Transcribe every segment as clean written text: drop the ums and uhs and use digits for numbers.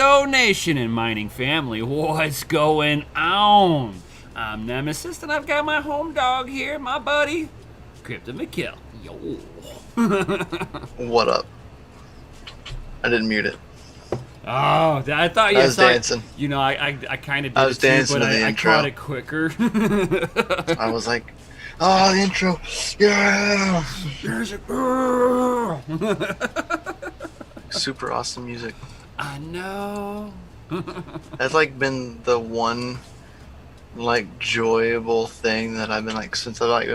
DCO Nation and mining family, what's going on? I'm Nemesis, and I've got my home dog here, my buddy, Krypton McKill. Yo. What up? I didn't mute it. Oh, I thought you I was dancing. You know, I kind of did I was it too, dancing but to the I intro. caught it quicker. I was like, oh, the intro. Yeah. There's a girl. Super awesome music. I know. That's like been the one like enjoyable thing that I've been like since I've like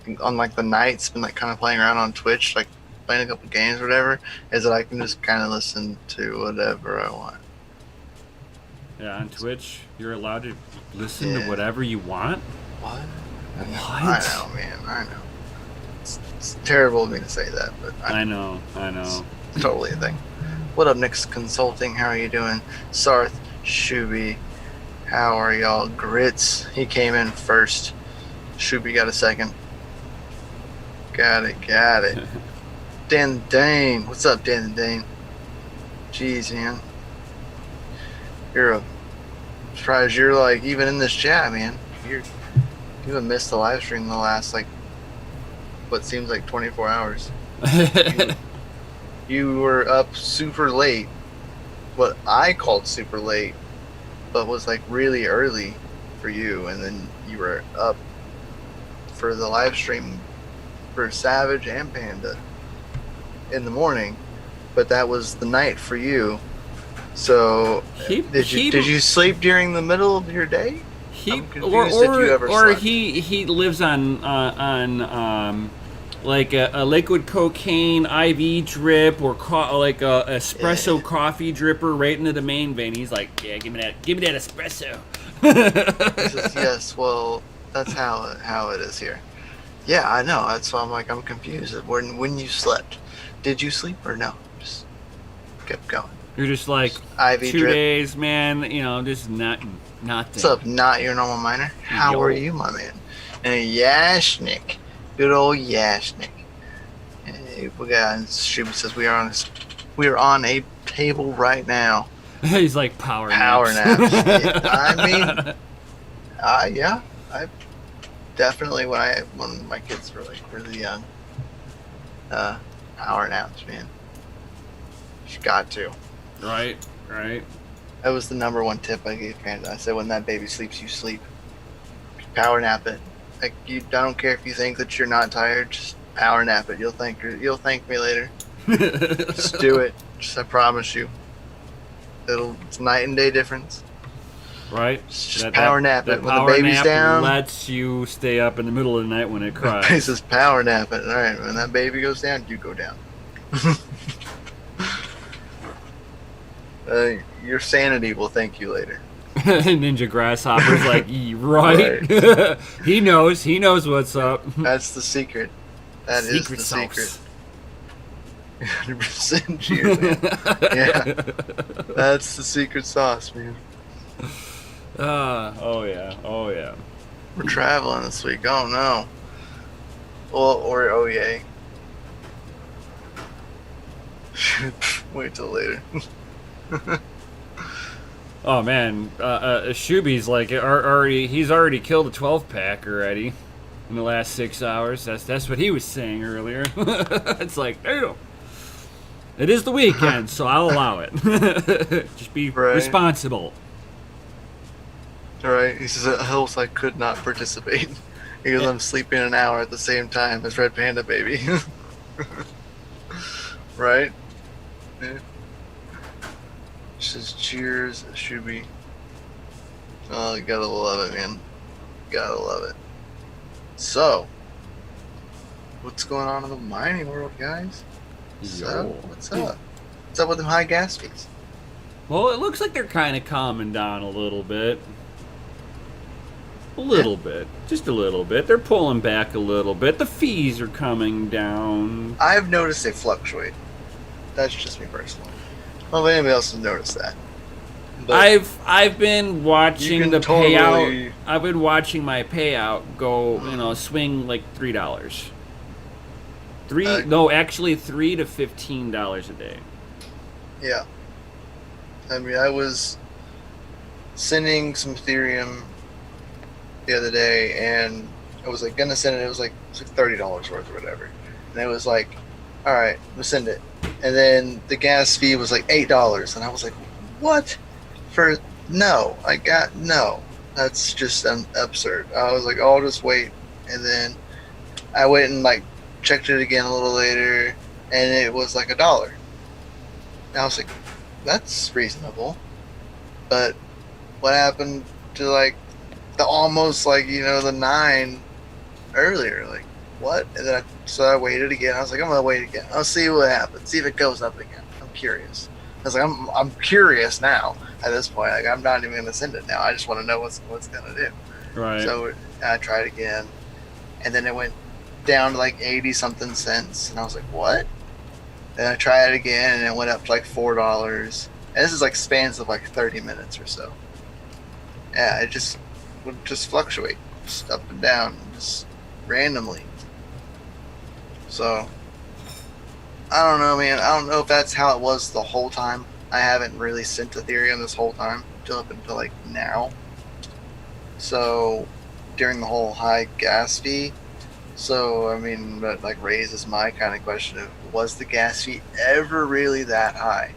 been on like the nights been like kind of playing around on Twitch, like playing a couple games or whatever, is that I can just kind of listen to whatever I want. Yeah, on Twitch, you're allowed to listen to whatever you want. What? What? I know, man. I know. It's terrible of me to say that, but I know. It's totally a thing. What up, Nick's Consulting? How are you doing? Sarth, Shuby, how are y'all? Grits, he came in first. Shuby got a second. Got it. Dan Dane, what's up, Dan Dane? Jeez, man. I'm surprised you're like even in this chat, man. You haven't missed the live stream the last like what seems like 24 hours. You were up super late, what I called super late, but was like really early for you, and then you were up for the live stream for Savage and Panda in the morning, but that was the night for you. So did you sleep during the middle of your day? I'm confused if you ever slept. He lives on like a liquid cocaine IV drip or like a espresso coffee dripper right into the main vein. He's like, yeah, give me that espresso. He says, yes, well, that's how it is here. Yeah, I know. That's why I'm confused. When you slept, did you sleep or no? Just kept going. You're just like IV 2 drip. days, man. You know, just nothing. What's up? Not your normal miner. How are you, my man? And Yashnik. Good old Yashnik. Hey, we got Shuby says we are on a table right now. He's like power naps. Yeah, I mean, yeah, I definitely when my kids were like really young, power naps, man. You got to. Right. That was the number one tip I gave Panda. I said when that baby sleeps, you sleep. Power nap it. Like I don't care if you think that you're not tired, just power nap it. You'll thank me later. Just do it. I promise you. It's night and day difference. Right. Just power nap it. When the baby's down, lets you stay up in the middle of the night when it cries. It says power nap it. All right. When that baby goes down, you go down. Your sanity will thank you later. Ninja Grasshopper's like, right. He knows what's up. That's the secret. That is the secret. 100% cheers, man. Yeah, that's the secret sauce, man. Oh yeah. We're traveling this week. Oh no. Or oh yay. Wait till later. Oh man, Shuby's like he's already killed a 12-pack already in the last 6 hours. That's what he was saying earlier. It's like, damn. It is the weekend, so I'll allow it. Just be responsible. All right. He says else I could not participate because I'm sleeping an hour at the same time as Red Panda Baby. Right? Yeah. She says, cheers, Shuby. Oh, you gotta love it, man. Gotta love it. So, what's going on in the mining world, guys? What's up? What's up with them high gas fees? Well, it looks like they're kind of calming down a little bit. Just a little bit. They're pulling back a little bit. The fees are coming down. I've noticed they fluctuate. That's just me personally. Well, if anybody else has noticed that. But I've been watching the payout. I've been watching my payout go, swing like $3. Actually $3 to $15 a day. Yeah. I mean, I was sending some Ethereum the other day, and I was like gonna send it. It was like $30 worth or whatever, and it was like, all right, we'll send it. And then the gas fee was like $8, and I was like, what? For no, I got no. That's just absurd. I was like, oh, I'll just wait, and then I went and like checked it again a little later, and it was like $1. And I was like, that's reasonable. But what happened to like the almost like the 9 earlier? Like what? And then I waited again. I was like, I'm gonna wait again. I'll see what happens. See if it goes up again. I'm curious. I was like, I'm curious now. At this point, like I'm not even gonna send it now. I just want to know what's gonna do. Right. So I tried again, and then it went down to like 80 something cents, and I was like, what? Then I tried it again, and it went up to like $4. And this is like spans of like 30 minutes or so. Yeah, it just would just fluctuate, just up and down, just randomly. So I don't know, man. I don't know if that's how it was the whole time. I haven't really sent Ethereum this whole time up until like now. So during the whole high gas fee. So I mean, that like raises my kind of question of, was the gas fee ever really that high?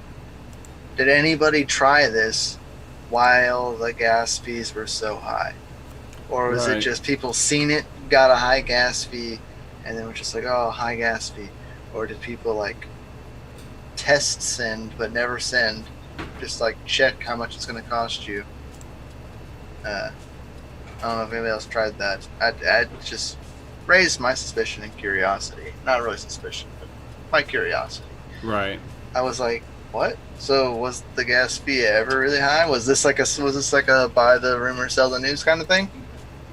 Did anybody try this while the gas fees were so high? Or was it just people seen it, got a high gas fee, and then were just like, oh, high gas fee? Or did people like test send but never send, just like check how much it's going to cost you? I don't know if anybody else tried that. I just raised my suspicion and curiosity. Not really suspicion, but my curiosity. Right. I was like, what? So was the gas fee ever really high? Was this like a buy the rumor, sell the news kind of thing?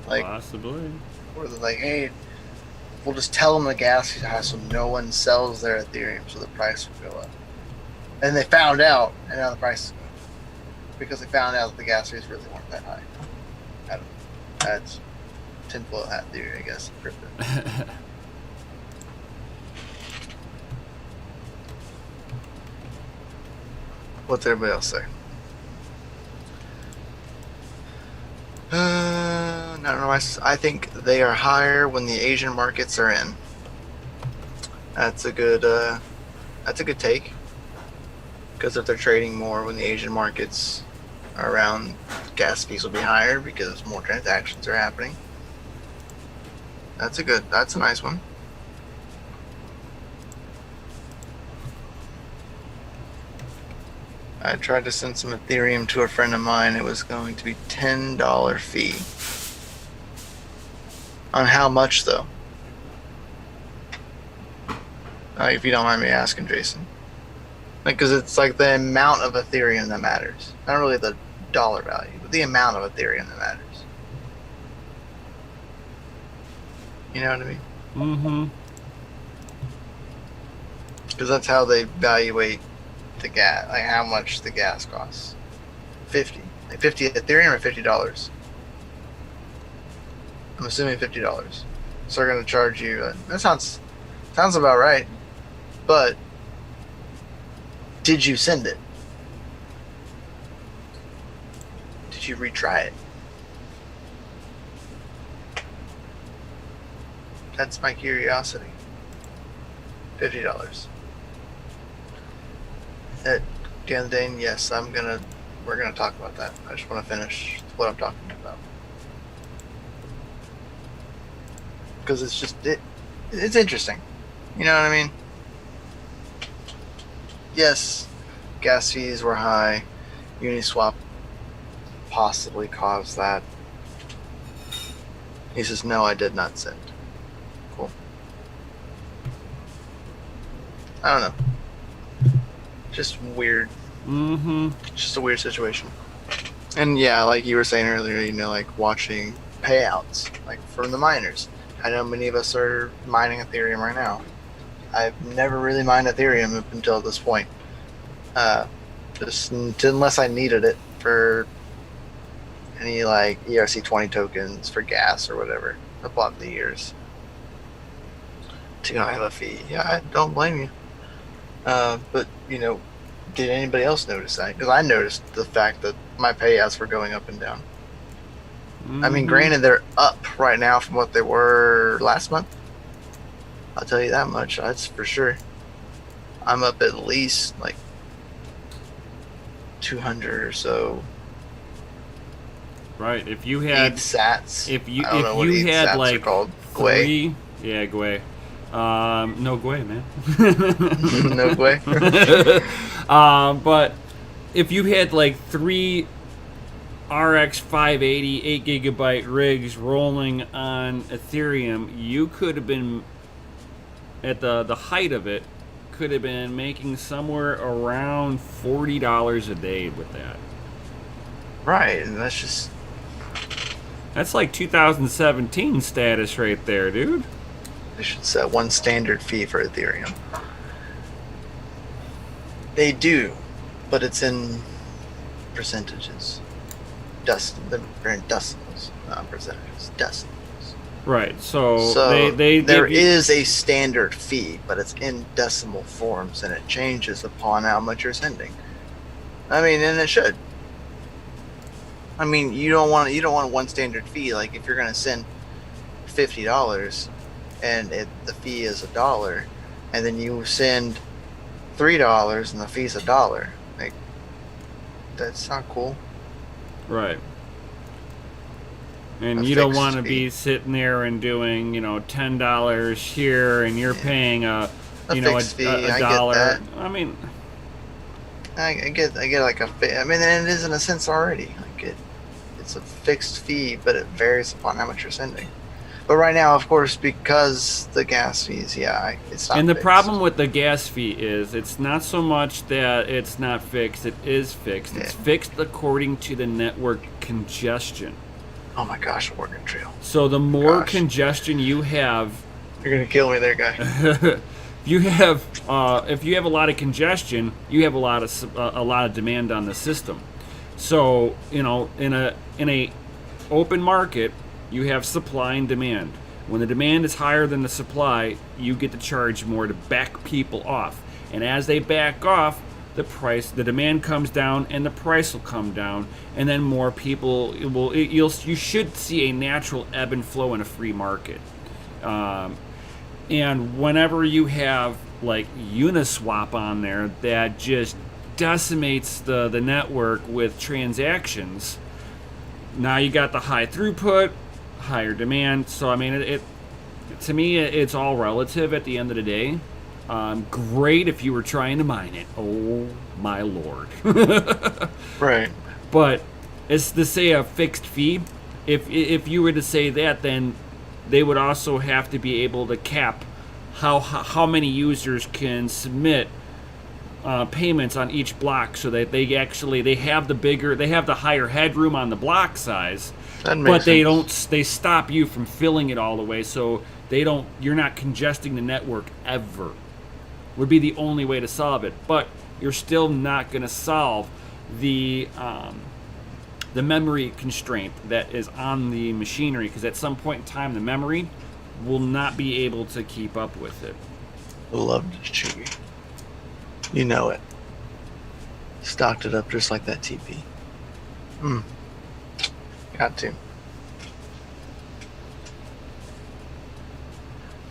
Like possibly. Or they're like, hey, we'll just tell them the gas fee is high so no one sells their Ethereum, so the price will go up. And they found out, and now the price is going up because they found out that the gas fees really weren't that high. I don't know. That's tinfoil hat theory, I guess, in crypto. What's everybody else say? I don't know. I think they are higher when the Asian markets are in. That's a good take. Because if they're trading more when the Asian markets are around, gas fees will be higher because more transactions are happening. That's a nice one. I tried to send some Ethereum to a friend of mine. It was going to be $10 fee. On how much, though? If you don't mind me asking, Jason. Because it's like the amount of Ethereum that matters. Not really the dollar value, but the amount of Ethereum that matters. You know what I mean? Mm-hmm. Because that's how they evaluate the gas, like how much the gas costs. 50. Like 50 Ethereum or $50? I'm assuming $50. So they're going to charge you. That sounds about right. But did you send it? Did you retry it? That's my curiosity. $50. At the end of the day, yes, we're gonna talk about that. I just want to finish what I'm talking about. Because it's just, it's interesting. You know what I mean? Yes, gas fees were high. Uniswap possibly caused that. He says, no, I did not send. Cool. I don't know. Just weird. Mm-hmm. Just a weird situation. And yeah, like you were saying earlier, like watching payouts, like from the miners. I know many of us are mining Ethereum right now. I've never really mined Ethereum up until this point. Just unless I needed it for any like ERC20 tokens for gas or whatever. I bought the years to have a fee. Yeah, I don't blame you. But Did anybody else notice that? Because I noticed the fact that my payouts were going up and down. I mean, granted, they're up right now from what they were last month. I'll tell you that much. That's for sure. I'm up at least like 200 or so. Right. If you had sats. if you I don't know what had sats like are called. three, yeah, Gwei. No Gwei, man. No Gwei. But if you had like 3 RX 580 8GB rigs rolling on Ethereum, you could have been at the height of it, could have been making somewhere around $40 a day with that. Right, and that's like 2017 status right there, dude. They should set one standard fee for Ethereum. They do, but it's in percentages. They're in decimals, not percentages. Decimals. Right. So there is a standard fee, but it's in decimal forms, and it changes upon how much you're sending. I mean, and it should. I mean, you don't want one standard fee. Like if you're gonna send $50, and the fee is $1, and then you send $3 and the fee's $1. Like that's not cool. Right. And you don't want to be sitting there and doing, $10 here, and you're paying a $1. I mean, I get like a fee. I mean, and it is in a sense already. Like it's a fixed fee, but it varies upon how much you're sending. But right now, of course, because the gas fees, it's not. And the fixed. problem with the gas fee is it's not so much that it's not fixed; it is fixed. It's fixed according to the network congestion. Oh my gosh, Oregon Trail. So the more congestion you have, you're gonna kill me there, guy. if you have a lot of congestion, you have a lot of demand on the system. So in a open market, you have supply and demand. When the demand is higher than the supply, you get to charge more to back people off. And as they back off, the demand comes down and the price will come down, and then more people you should see a natural ebb and flow in a free market. And whenever you have like Uniswap on there that just decimates the network with transactions, now you got the high throughput, higher demand. So I mean, it to me, it's all relative at the end of the day. Great if you were trying to mine it. Oh my lord. Right. But it's to say a fixed fee. If you were to say that, then they would also have to be able to cap how many users can submit payments on each block, so that they have the higher headroom on the block size. But they stop you from filling it all the way, so you're not congesting the network ever. Would be the only way to solve it. But you're still not going to solve the memory constraint that is on the machinery, because at some point in time the memory will not be able to keep up with it. Loved Chewy. You know it. Stocked it up just like that TP. Got to.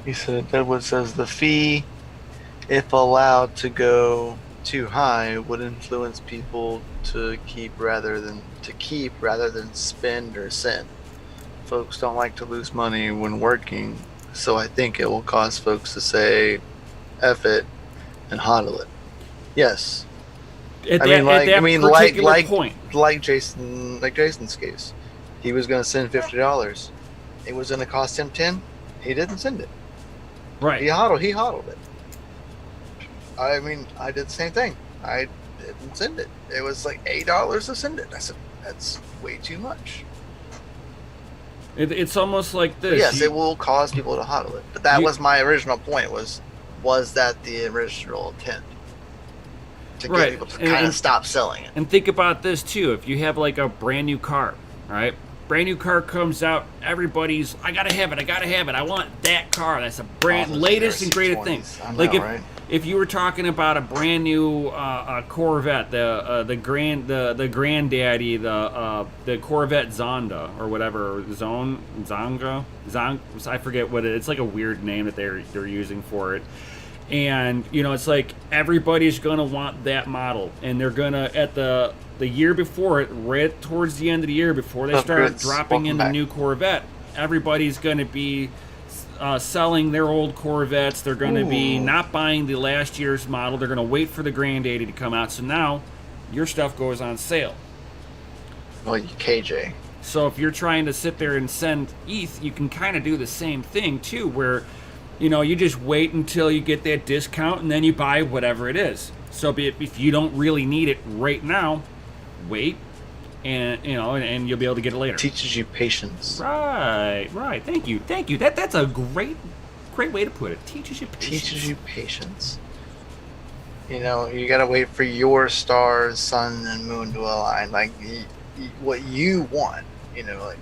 He said, Deadwood says the fee, if allowed to go too high, would influence people to keep rather than spend or send. Folks don't like to lose money when working, so I think it will cause folks to say F it and hodl it. Yes. Like Jason's case. He was going to send $50. It was going to cost him $10. He didn't send it. Right. He hodled it. I mean, I did the same thing. I didn't send it. It was like $8 to send it. I said, that's way too much. It's almost like this. Yes, it will cause people to hodl it. But that was my original point, was that the original intent? To get people to kind of stop selling it. And think about this too. If you have like a brand new car, right? Brand new car comes out, I gotta have it, I want that car. That's a latest and greatest thing. if you were talking about a brand new Corvette, the granddaddy, the Corvette Zonda or whatever, Zonga, I forget what it's like a weird name that they're using for it. And it's like everybody's gonna want that model, and they're gonna at the year before it, right towards the end of the year before they start dropping in the new Corvette, everybody's gonna be selling their old Corvettes. They're going to be not buying the last year's model. They're going to wait for the granddaddy to come out. So now your stuff goes on sale. Well, KJ. So if you're trying to sit there and send ETH, you can kind of do the same thing too, where you just wait until you get that discount and then you buy whatever it is. So if you don't really need it right now, wait. And and you'll be able to get it later. Teaches you patience. Right. Thank you. That's a great way to put it. Teaches you patience. You gotta wait for your stars, sun, and moon to align. Like what you want. Like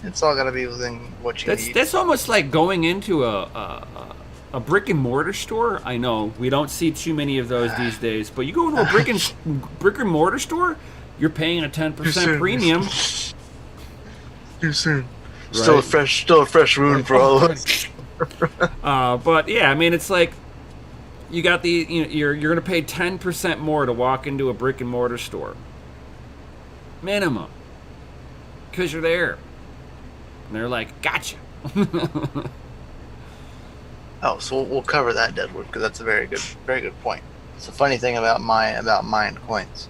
it's all gotta be within what you need. That's almost like going into a brick and mortar store. I know we don't see too many of those these days, but you go into a brick and mortar store. You're paying a 10% premium. Too soon. Right. Still a fresh wound for all of us. But yeah, I mean, it's like you got you're gonna pay 10% more to walk into a brick and mortar store, minimum, because you're there. And they're like, gotcha. Oh, so we'll cover that, Deadwood, because that's a very good point. It's a funny thing about mined coins.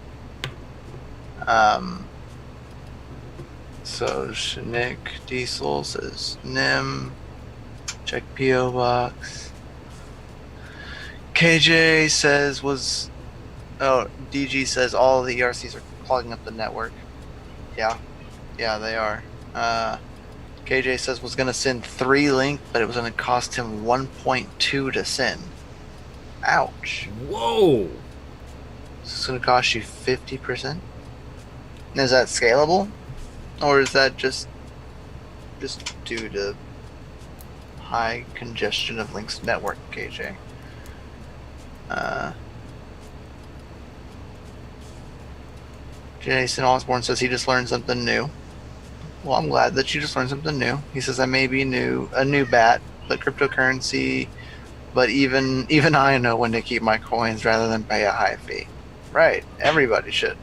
So Nick Diesel says Nim, check PO box. KJ says DG says all of the ERCs are clogging up the network. Yeah, they are. KJ says was gonna send 3 link, but it was gonna cost him 1.2 to send. Ouch. Whoa. So it's gonna cost you 50%. Is that scalable, or is that just due to high congestion of Link's network, KJ? Jason Osborne says he just learned something new. Well, I'm glad that you just learned something new. He says I may be a new bat, but cryptocurrency. But even I know when to keep my coins rather than pay a high fee. Right, everybody should.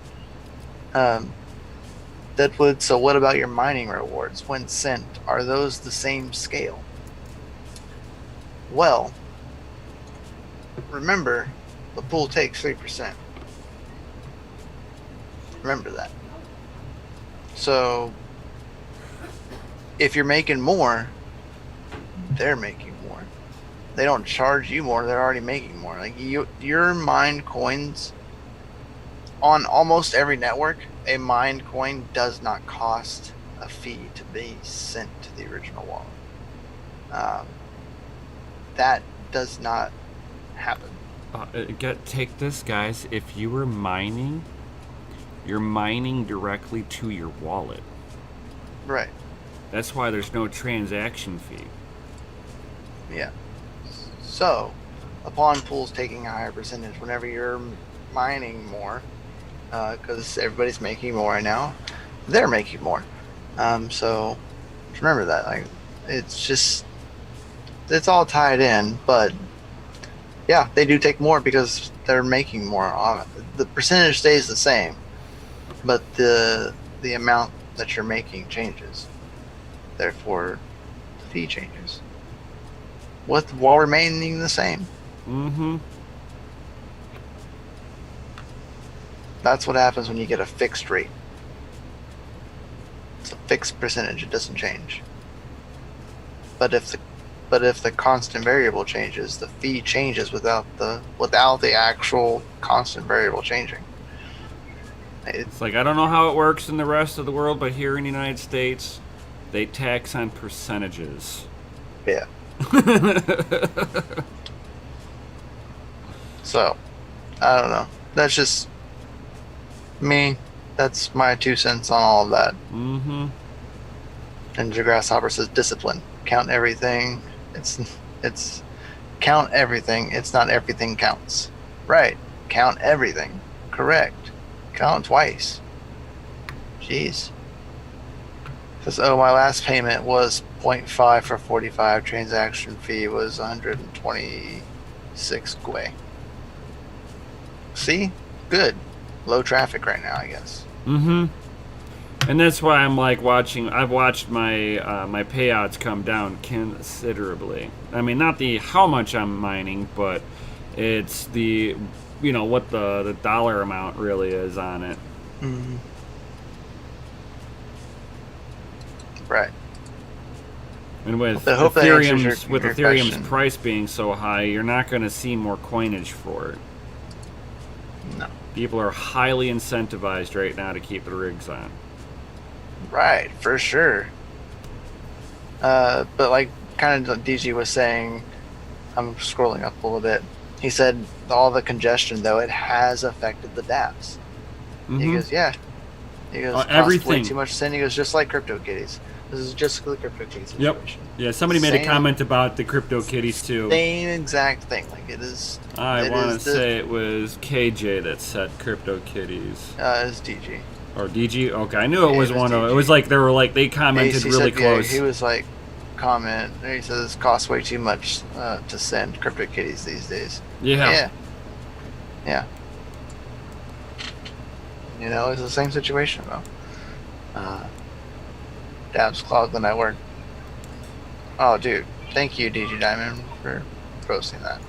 Deadwood, so what about your mining rewards? When sent, are those the same scale? Well, remember, the pool takes 3%. Remember that. So, if you're making more, they're making more. They don't charge you more, they're already making more. Like your mined coins on almost every network, a mined coin does not cost a fee to be sent to the original wallet. That does not happen. Take this, guys. If you were mining, you're mining directly to your wallet. Right. That's why there's no transaction fee. Yeah. So, upon pools taking a higher percentage, whenever you're mining more, because everybody's making more right now, they're making more. So remember that. Like, it's all tied in, but yeah, they do take more because they're making more. The percentage stays the same, but the amount that you're making changes. Therefore, the fee changes. While remaining the same. Mm-hmm. That's what happens when you get a fixed rate. It's a fixed percentage; it doesn't change. But if the constant variable changes, the fee changes without the actual constant variable changing. It's like, I don't know how it works in the rest of the world, but here in the United States, they tax on percentages. Yeah. So, I don't know. That's just me. That's my 2 cents on all of that. Mm-hmm. And Grasshopper says discipline. Count everything. It's Count everything. It's not everything counts. Right. Count everything. Correct. Count twice. Jeez. Says, oh, my last payment was 0.5 for 45. Transaction fee was 126 Gwei. See? Good. Low traffic right now, I guess. Mm-hmm. And that's why I'm like watching. I've watched my my payouts come down considerably. I mean, not the how much I'm mining, but it's the what the dollar amount really is on it. Mm-hmm. Right. And with I hope that answers Ethereum's your Ethereum's question. price being so high, you're not going to see more coinage for it. No. People are highly incentivized right now to keep the rigs on. Right, for sure. But like kind of DG was saying, I'm scrolling up a little bit. He said all the congestion though, it has affected the dApps. Mm-hmm. He goes, yeah. He goes, costs everything. way too much to send. He goes, just like CryptoKitties. This is just the CryptoKitties situation. Yep. Yeah, somebody made a comment about the CryptoKitties too. Same exact thing. Like it is. I want to say it was KJ that said CryptoKitties. It's DG. Or DG? Okay, I knew it was one DG. of. It was like they commented He really said, close. Yeah, he was like, he says it costs way too much to send CryptoKitties these days. Yeah. Yeah. It's the same situation though. Dabs clogged the network. Oh, dude. Thank you, DG Diamond, for posting that.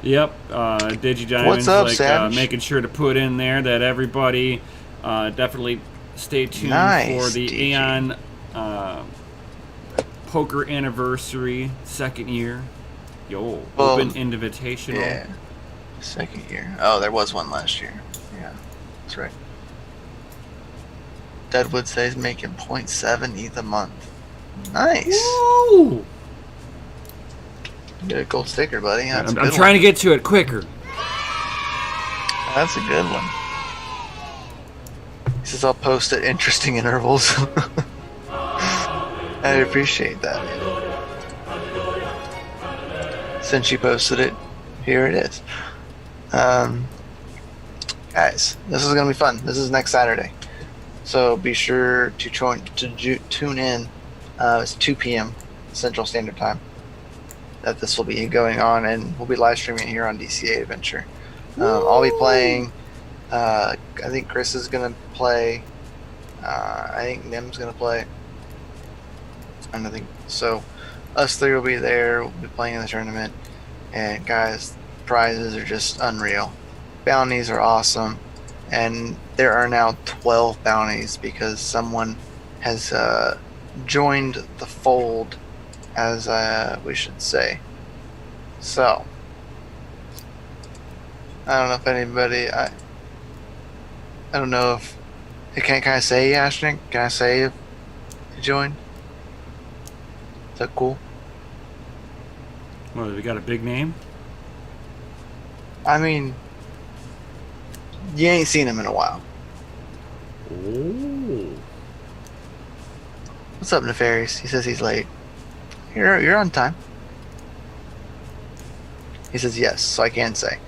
Yep. DigiDiamond's What's up, like Savage? making sure to put in there that everybody definitely stay tuned Nice, for the DG. Aeon poker anniversary, 2nd year. Yo, open invitational. Yeah. 2nd year. Oh, there was one last year. Yeah, that's right. Deadwood says making 0.7 ETH a month. Nice. Woo! Get a gold sticker, buddy. That's I'm trying to get to it quicker. That's a good one. He says I'll post at interesting intervals. I appreciate that, man. Since you posted it, here it is. Guys, this is gonna be fun. This is next Saturday, so be sure to tune in. It's 2 p.m. Central Standard Time that this will be going on, and we'll be live streaming it here on DCA Adventure. I'll be playing. I think Chris is gonna play. I think Nim's gonna play. And I think so. Us three will be there. We'll be playing in the tournament, and guys, prizes are just unreal. Bounties are awesome, and there are now 12 bounties because someone has joined the fold, as we should say. So I don't know if anybody. I don't know if. Can I say Ashnik? Can I say if you joined? Is that cool? Well, we got a big name. I mean, you ain't seen him in a while. Oh. What's up, Nefarious? He says he's late. You're on time. He says yes, so I can say.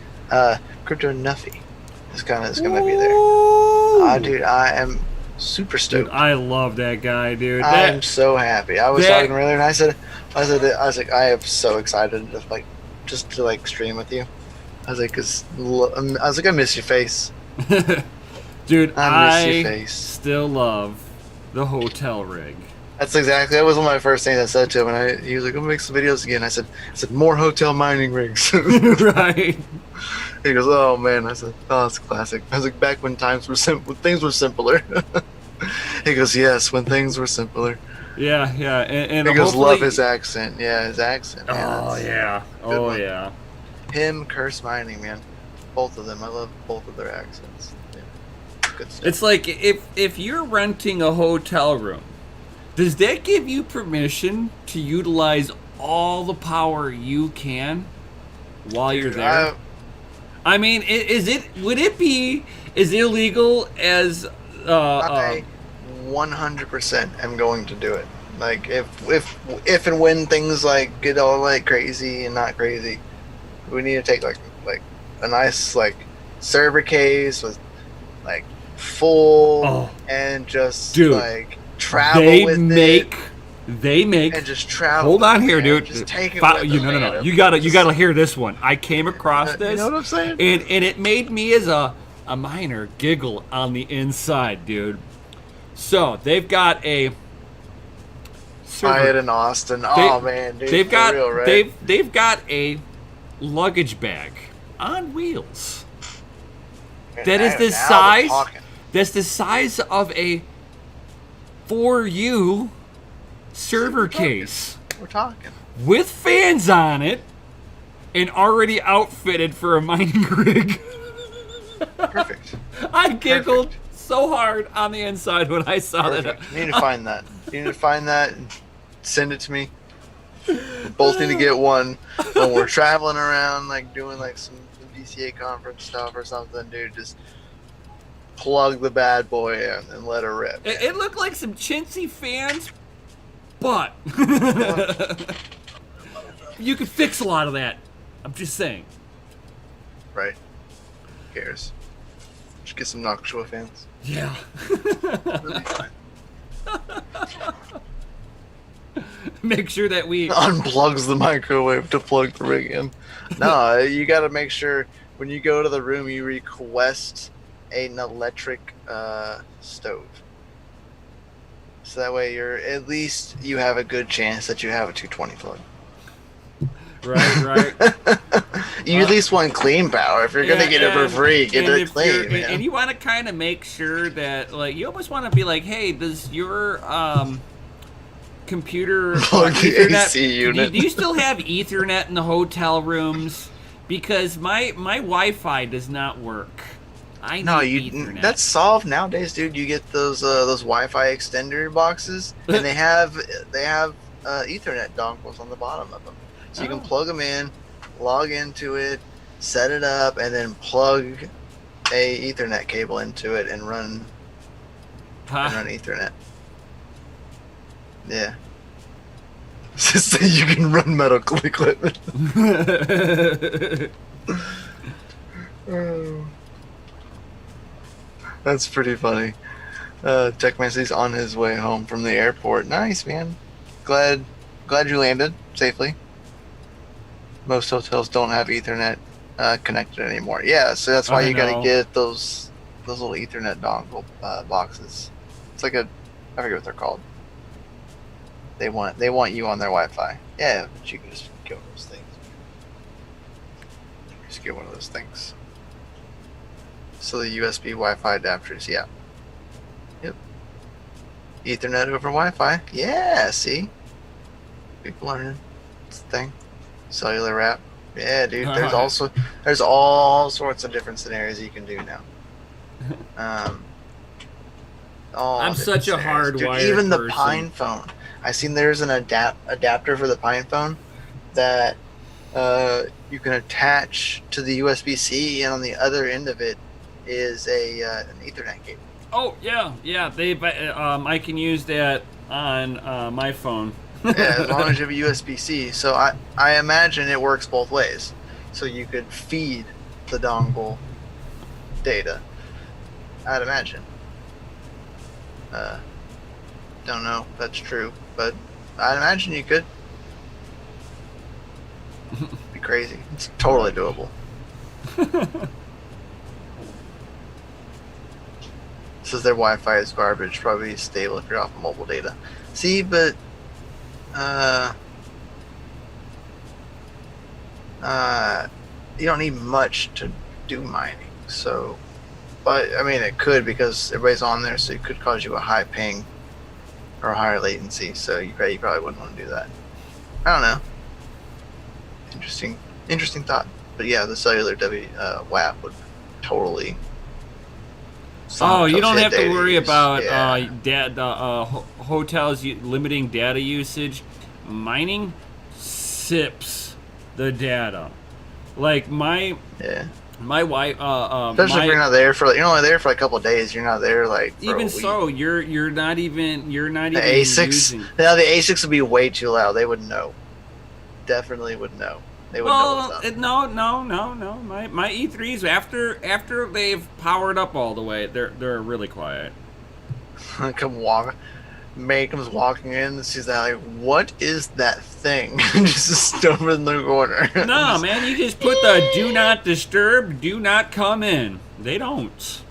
Crypto Nuffy is gonna be there. Dude, I am super stoked. Dude, I love that guy, dude. I'm so happy. I was talking earlier, and I said, I was like, I am so excited to just to stream with you. I was like, I miss your face. Dude, I miss your face. Still love the hotel rig. That was one of my first things I said to him, and he was like, "I'm gonna make some videos again." I said, more hotel mining rigs. Right. He goes, "Oh man," I said, "Oh, it's classic." I was like, "Back when things were simpler." He goes, "Yes, when things were simpler." Yeah, and he goes, "Love his accent." Yeah, his accent. Man, yeah. Him, Curse Mining, man, both of them. I love both of their accents. Yeah. Good stuff. It's like if you're renting a hotel room, does that give you permission to utilize all the power you can while you're there? I mean, would it be as illegal as I 100% am going to do it. Like if and when things like get all like crazy and not crazy, we need to take like a nice like server case with like full and just dude, like travel with it. They make and just travel. Hold on here, dude. Just take it with you, them, no. You gotta hear this one. I came across this. You know what I'm saying? And it made me as a minor giggle on the inside, dude. So they've got a. Buy it in Austin. Oh man, dude. They've got real, right? they've got a luggage bag on wheels. That is the size. That's the size of a 4U server case. We're talking. With fans on it and already outfitted for a mining rig. Perfect. I giggled so hard on the inside when I saw that. You need to find that. You need to find that and send it to me. We both need to get one when we're traveling around, like doing like some DCA conference stuff or something, dude. Just plug the bad boy in and let her rip. It looked like some chintzy fans, but you could fix a lot of that. I'm just saying. Right. Who cares? Just get some Noctua fans. Yeah. Make sure that we unplugs the microwave to plug the rig in. No, you got to make sure when you go to the room you request an electric stove. So that way at least you have a good chance that you have a 220 plug. Right. You at least want clean power. If you're gonna get it for free, get it clean, man. And you want to kind of make sure that, like, you almost want to be like, hey, does your computer plug the Ethernet, AC unit? Do you still have Ethernet in the hotel rooms? Because my Wi-Fi does not work. I need Ethernet. That's solved nowadays, dude. You get those Wi-Fi extender boxes, and they have Ethernet dongles on the bottom of them. So you can plug them in, log into it, set it up, and then plug a Ethernet cable into it and run Ethernet. Yeah. Just so you can run medical equipment. That's pretty funny. Techman says he's on his way home from the airport. Nice, man. Glad you landed safely. Most hotels don't have Ethernet connected anymore. Yeah, so that's why you got to get those little Ethernet dongle boxes. It's like I forget what they're called. They want you on their Wi-Fi. Yeah, but you can just get one of those things. Just get one of those things. So the USB Wi-Fi adapters, yeah. Yep. Ethernet over Wi-Fi. Yeah, see? People learning. It's a thing. Cellular wrap. Yeah, dude. There's all sorts of different scenarios you can do now. I'm such a hardwired even the person. Pine phone. I seen there's an adapter for the Pine phone that you can attach to the USB-C, and on the other end of it is an Ethernet cable. Oh yeah. I can use that on my phone. Yeah, as long as you have a USB-C. So I imagine it works both ways. So you could feed the dongle data. I'd imagine. Don't know if that's true, but I'd imagine you could. Be crazy. It's totally doable. Says their Wi-Fi is garbage. Probably stable if you're off of mobile data. See, but you don't need much to do mining. So, but I mean, it could, because everybody's on there, so it could cause you a high ping or a higher latency. So you probably wouldn't want to do that. I don't know. Interesting thought. But yeah, the cellular WAP would totally. Oh, you don't have to worry about hotels limiting data usage. Mining sips the data. Like my My wife, Especially if you're not there for, you're only there for like a couple of days. You're not there like for even a week. so, you're not even The ASICs, using. now the ASICs would be way too loud. They would know. Definitely would know. They would know what's up. No. My E3s after they've powered up all the way, they're really quiet. May comes walking in and sees that, like, what is that thing? Just stuff in the corner. No, man, you just put the do not disturb, do not come in. They don't.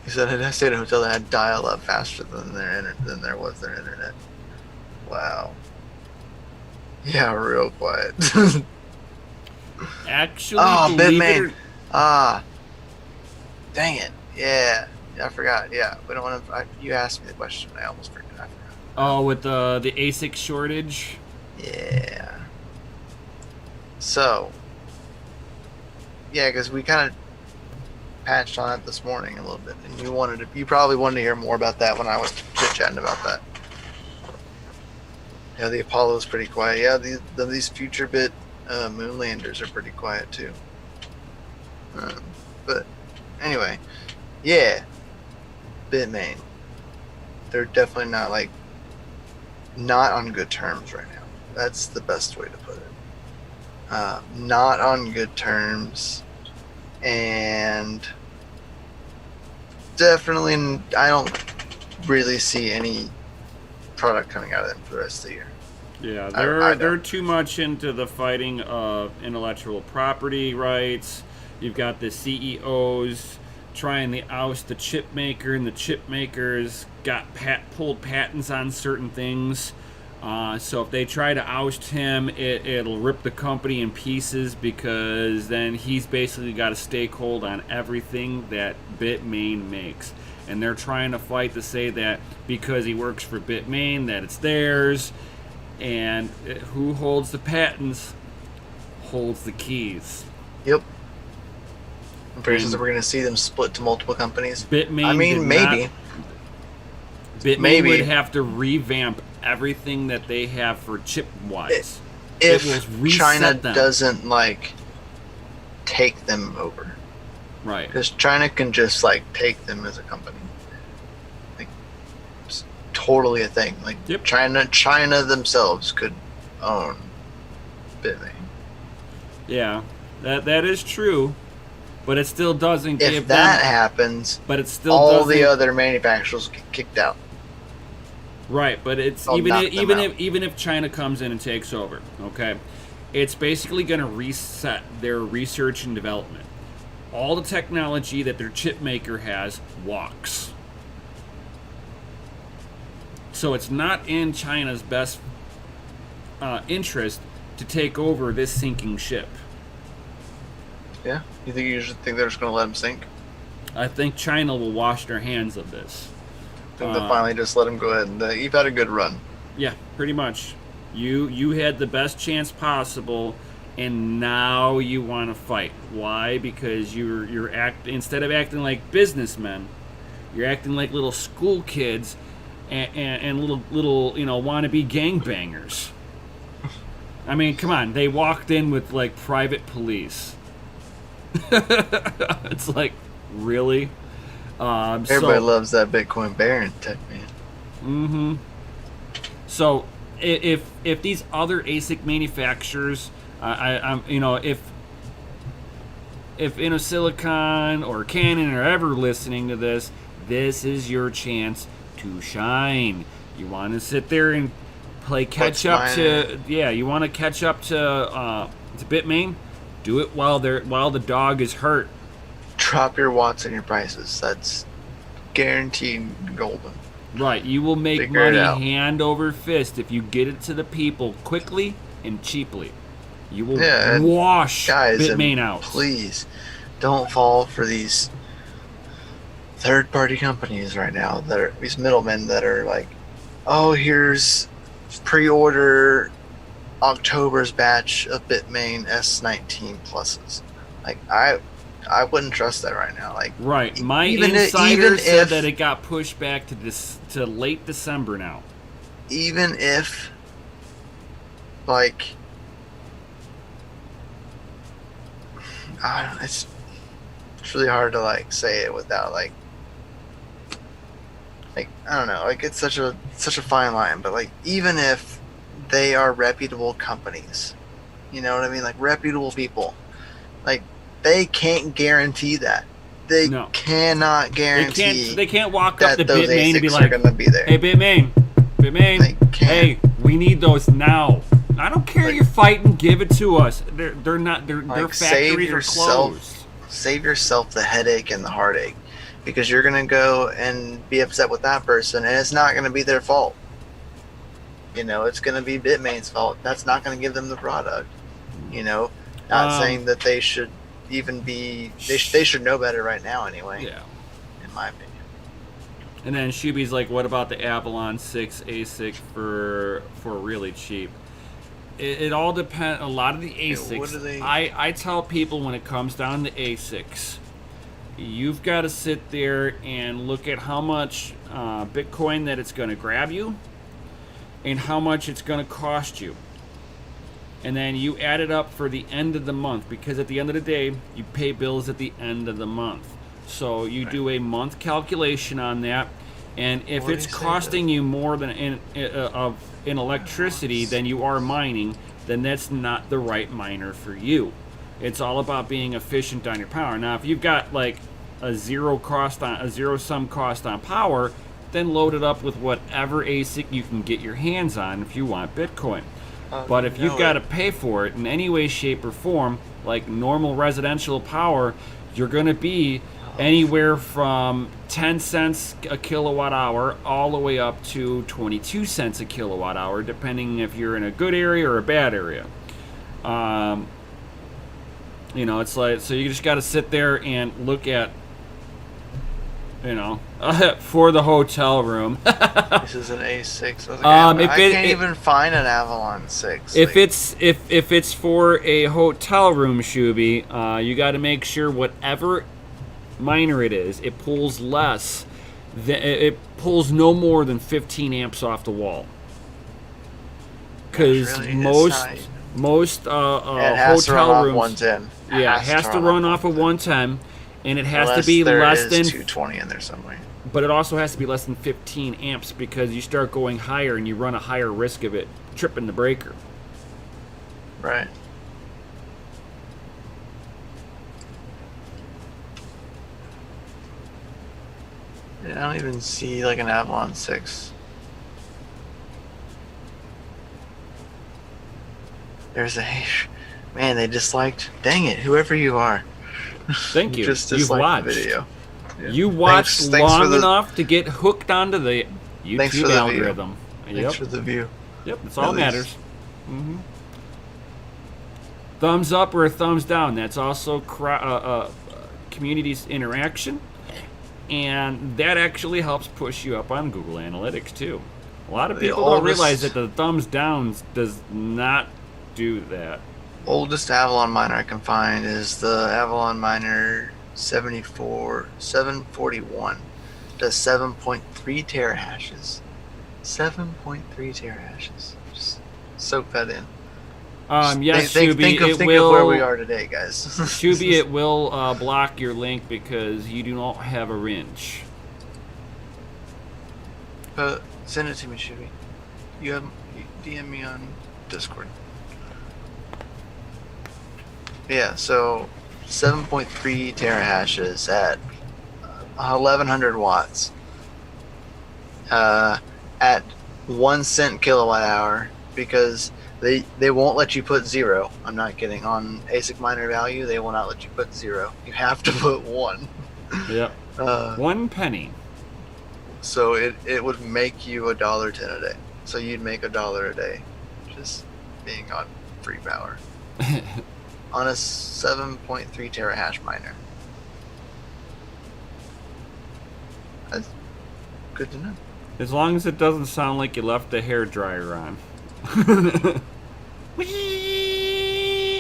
He said I stayed at a hotel that had dial-up faster than there was their internet. Wow. Yeah, real quiet. Actually, Bitmain. Dang it. Yeah, I forgot. Yeah, we don't want to. You asked me the question. I almost forgot. I forgot. Oh, with the ASIC shortage. Yeah. So. Yeah, because we kind of patched on it this morning a little bit, and you probably wanted to hear more about that when I was chit-chatting about that. Yeah, the Apollo's pretty quiet. Yeah, these future bit moon landers are pretty quiet too. But anyway, yeah, Bitmain. They're definitely not on good terms right now. That's the best way to put it. Not on good terms, and definitely I don't really see any product coming out of them for the rest of the year. Yeah, they're too much into the fighting of intellectual property rights. You've got the CEOs trying to oust the chip maker, and the chip makers got pulled patents on certain things. So if they try to oust him, it'll rip the company in pieces, because then he's basically got a stakehold on everything that Bitmain makes. And they're trying to fight to say that because he works for Bitmain, that it's theirs. And who holds the patents holds the keys. Yep. I'm pretty sure that we're going to see them split to multiple companies. Bitmain, I mean, maybe. Bitmain would have to revamp everything that they have for chip-wise. If China doesn't, take them over. Right. Because China can just, take them as a company. It's totally a thing. Yep. China themselves could own Bitmain. Yeah, that is true. But it still doesn't give them... If that happens, but it still all the other manufacturers get kicked out. Right, but it's even if China comes in and takes over, okay, it's basically going to reset their research and development. All the technology that their chip maker has walks. So it's not in China's best interest to take over this sinking ship. Yeah? You think they're just going to let them sink? I think China will wash their hands of this. I think they'll finally just let them go ahead. And you've had a good run. Yeah, pretty much. You had the best chance possible, and now you want to fight. Why? Because you're instead of acting like businessmen, you're acting like little school kids and little wannabe gangbangers. I mean, come on. They walked in with private police. It's like, really? Everybody loves that Bitcoin Baron tech, man. Mm-hmm. So if these other ASIC manufacturers, if InnoSilicon or Canon are ever listening to this, this is your chance to shine. You want to sit there and play catch up to you want to catch up to Bitmain. Do it while the dog is hurt. Drop your watts and your prices. That's guaranteed golden. Right. You will make money hand over fist if you get it to the people quickly and cheaply. You will wash Bitmain out. Please don't fall for these third-party companies right now that are these middlemen that are like, oh, here's pre-order October's batch of Bitmain S19 pluses. I wouldn't trust that right now. Right. My insider said that it got pushed back to late December now. Even if like, I don't know, it's really hard to like say it without like I don't know, like it's such a fine line. But like, even if they are reputable companies, you know what I mean, like reputable people, like they can't guarantee that. They No. cannot guarantee. They can't walk up to that those Bitmain and be ASICs like, are gonna be there. "Hey, Bitmain, They can't. hey, we need those now." I don't care. Like, You're fighting. Give it to us. They're not. Their like, factories are closed. Save yourself the headache and the heartache, because you're gonna go and be upset with that person, and it's not gonna be their fault. You know, it's gonna be Bitmain's fault. That's not gonna give them the product. You know, not saying that they should even be. They should know better right now, anyway. Yeah. In my opinion. And then Shuby's like, "What about the Avalon 6 ASIC for really cheap?" It all depends. A lot of the ASICs. What do they... I tell people when it comes down to ASICs, you've got to sit there and look at how much Bitcoin that it's going to grab you, and how much it's going to cost you. And then you add it up for the end of the month, because at the end of the day, you pay bills at the end of the month. So you do a month calculation on that, and if it's costing you more than in electricity than you are mining, then that's not the right miner for you. It's all about being efficient on your power. Now, if you've got like a zero sum cost on power, then load it up with whatever ASIC you can get your hands on if you want Bitcoin. But if you've got to pay for it in any way, shape, or form, like normal residential power, you're going to be anywhere from 10 cents a kilowatt hour all the way up to 22 cents a kilowatt hour, depending if you're in a good area or a bad area. You know, it's like, so you just got to sit there and look at, you know, for the hotel room. This is an A6. I can't even find an Avalon 6. If it's for a hotel room, Shuby, you got to make sure whatever miner it is, it pulls less. It pulls no more than 15 amps off the wall. Because really, most it has hotel to run rooms, off 110. Yeah, it has to run off of 110, and it has to be there less is than 220 in there somewhere. But it also has to be less than 15 amps, because you start going higher and you run a higher risk of it tripping the breaker. Right. Yeah, I don't even see like an Avalon 6. There's a... Man, they disliked... Dang it, whoever you are. Thank you. Just You've watched. the video. Yeah. You watched long enough to get hooked onto the YouTube algorithm. Thanks for the view. Yep, that's all that matters. Mm-hmm. Thumbs up or a thumbs down. That's also community's interaction. And that actually helps push you up on Google Analytics, too. A lot of people don't realize that the thumbs down does not do that. Oldest Avalon miner I can find is the Avalon Miner 741. Does 7.3 terahashes. 7.3 terahashes. Just soak that in. Yes, think Shuby, of where we are today, guys. Shuby, it will block your link because you do not have a wrench. Send it to me, Shuby. You DM me on Discord. Yeah, so 7.3 terahashes at 1100 watts at 1 cent kilowatt hour, because they won't let you put zero. I'm not kidding. On ASIC miner value, they will not let you put zero. You have to put 1. Yep. 1 penny. So it would make you $1.10 a day. So you'd make $1 a day just being on free power. On a 7.3 terahash miner. That's good to know. As long as it doesn't sound like you left the hairdryer on.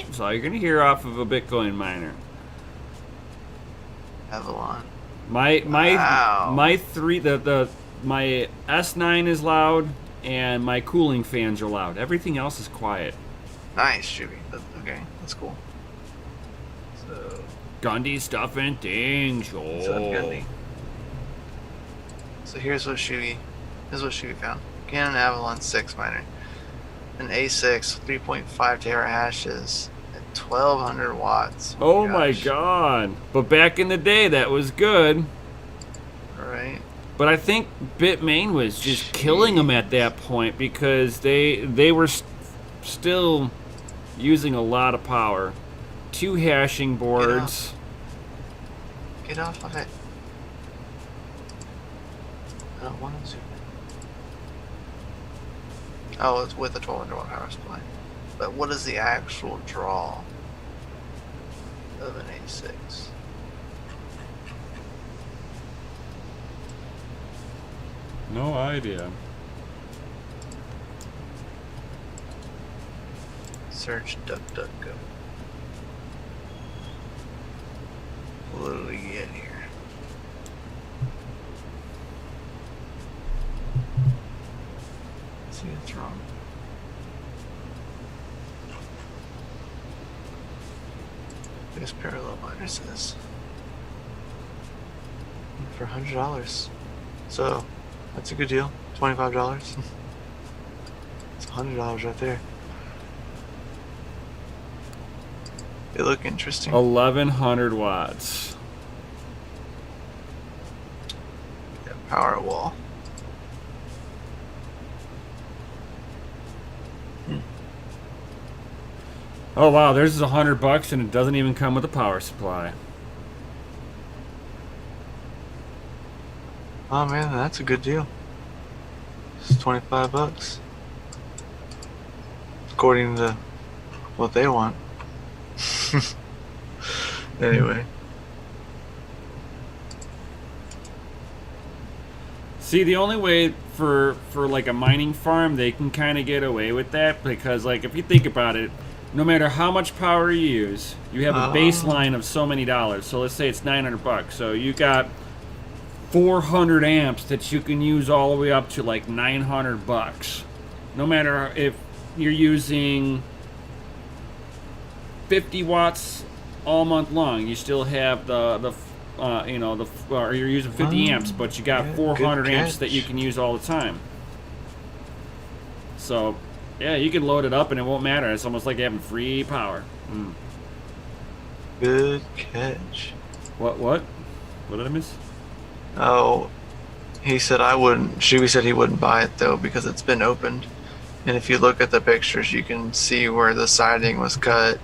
That's all you're gonna hear off of a Bitcoin miner. Avalon. My S9 is loud. and my cooling fans are loud. Everything else is quiet. Nice, Shuby. Okay, that's cool. So, Gundy stuff and things. what's up, Gundy? So here's what Shuby found. Canon Avalon 6 miner. An A6, 3.5 terahashes at 1200 watts. Oh my god. But back in the day, that was good. Alright. But I think Bitmain was just killing them at that point because they were still using a lot of power. 2 hashing boards. Get off of it. I don't want to. Oh, it's with a 1200 watt power supply. But what is the actual draw of an A6? No idea. Search DuckDuckGo. What do we get here? Let's see what's wrong. This parallel miner says for $100. So that's a good deal. $25. It's $100 right there. They look interesting. 1100 watts. Yeah, power wall. Oh wow, there's $100 and it doesn't even come with a power supply. Oh man, that's a good deal. It's $25. According to what they want. Anyway. See, the only way for like a mining farm, they can kind of get away with that because, like, if you think about it, no matter how much power you use, you have a baseline of so many dollars. So let's say it's $900. So you got 400 amps that you can use all the way up to like $900. No matter if you're using 50 watts all month long, you still have or you're using 50 amps, but you got 400 amps that you can use all the time. So, yeah, you can load it up and it won't matter. It's almost like having free power. Good catch. What did I miss? Oh, he said I wouldn't. Shuby said he wouldn't buy it though because it's been opened. And if you look at the pictures, you can see where the siding was cut,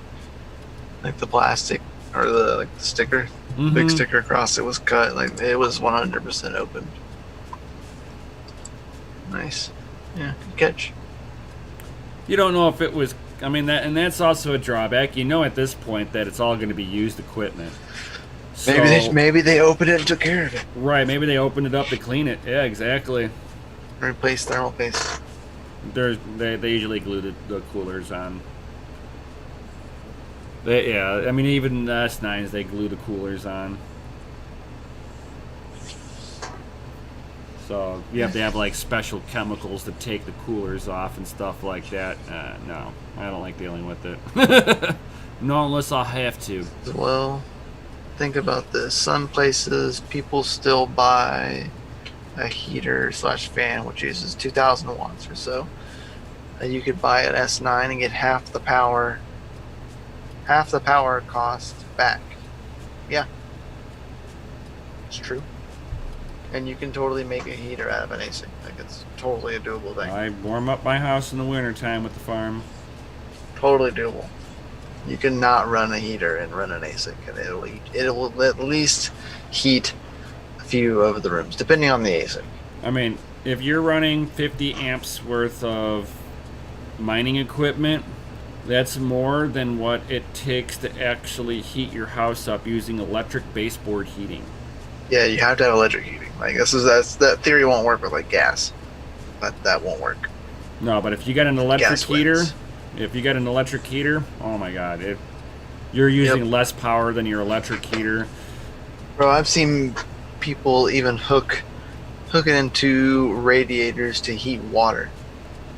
like the plastic or the sticker, big sticker across it was cut. Like it was 100% opened. Nice. Yeah, good catch. You don't know if it was. I mean, that's also a drawback. You know at this point that it's all going to be used equipment. So, Maybe they opened it and took care of it. Right, maybe they opened it up to clean it. Yeah, exactly. Replace thermal paste. They usually glue the coolers on. I mean, even S9s, they glue the coolers on. So you have to have like special chemicals to take the coolers off and stuff like that. No, I don't like dealing with it. No, unless I have to. Well, think about this. Some places people still buy a heater / fan which uses 2,000 watts or so. You could buy an S9 and get half the power cost back. Yeah, it's true. And you can totally make a heater out of an ASIC. Like it's totally a doable thing. I warm up my house in the wintertime with the farm. Totally doable. You can not run a heater and run an ASIC, and it will at least heat a few of the rooms, depending on the ASIC. I mean, if you're running 50 amps worth of mining equipment, that's more than what it takes to actually heat your house up using electric baseboard heating. Yeah, you have to have electric heating. Like that theory won't work with like gas. That won't work. No, but if you got an electric heater, oh my god, you're using less power than your electric heater. Bro, I've seen people even hook it into radiators to heat water.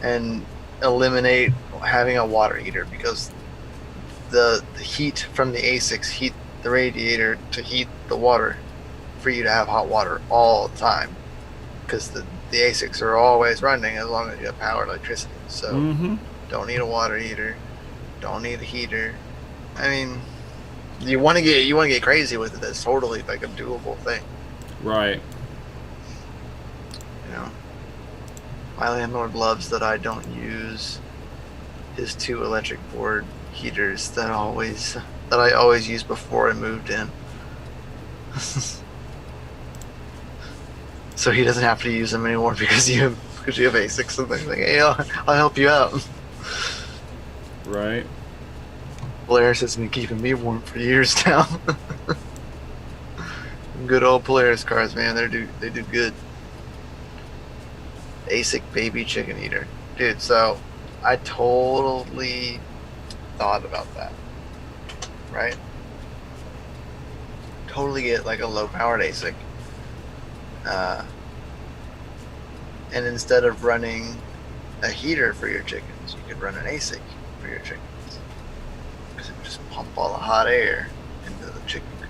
and eliminate having a water heater, because the heat from the ASICs heat the radiator to heat the water for you to have hot water all the time, because the ASICs are always running as long as you have power and electricity. So don't need a water heater, don't need a heater. I mean, you want to get crazy with it. It's totally like a doable thing. Right. You know, my landlord loves that I don't use his 2 electric board heaters that I always used before I moved in. So he doesn't have to use them anymore because you have ASICs and things like, hey, I'll help you out. Right. Polaris has been keeping me warm for years now. Good old Polaris cars, man. They do good. ASIC baby chicken eater, dude. So I totally thought about that. Right. Totally get like a low powered ASIC. And instead of running a heater for your chickens, you could run an ASIC for your chickens, because it would just pump all the hot air into the chicken coop.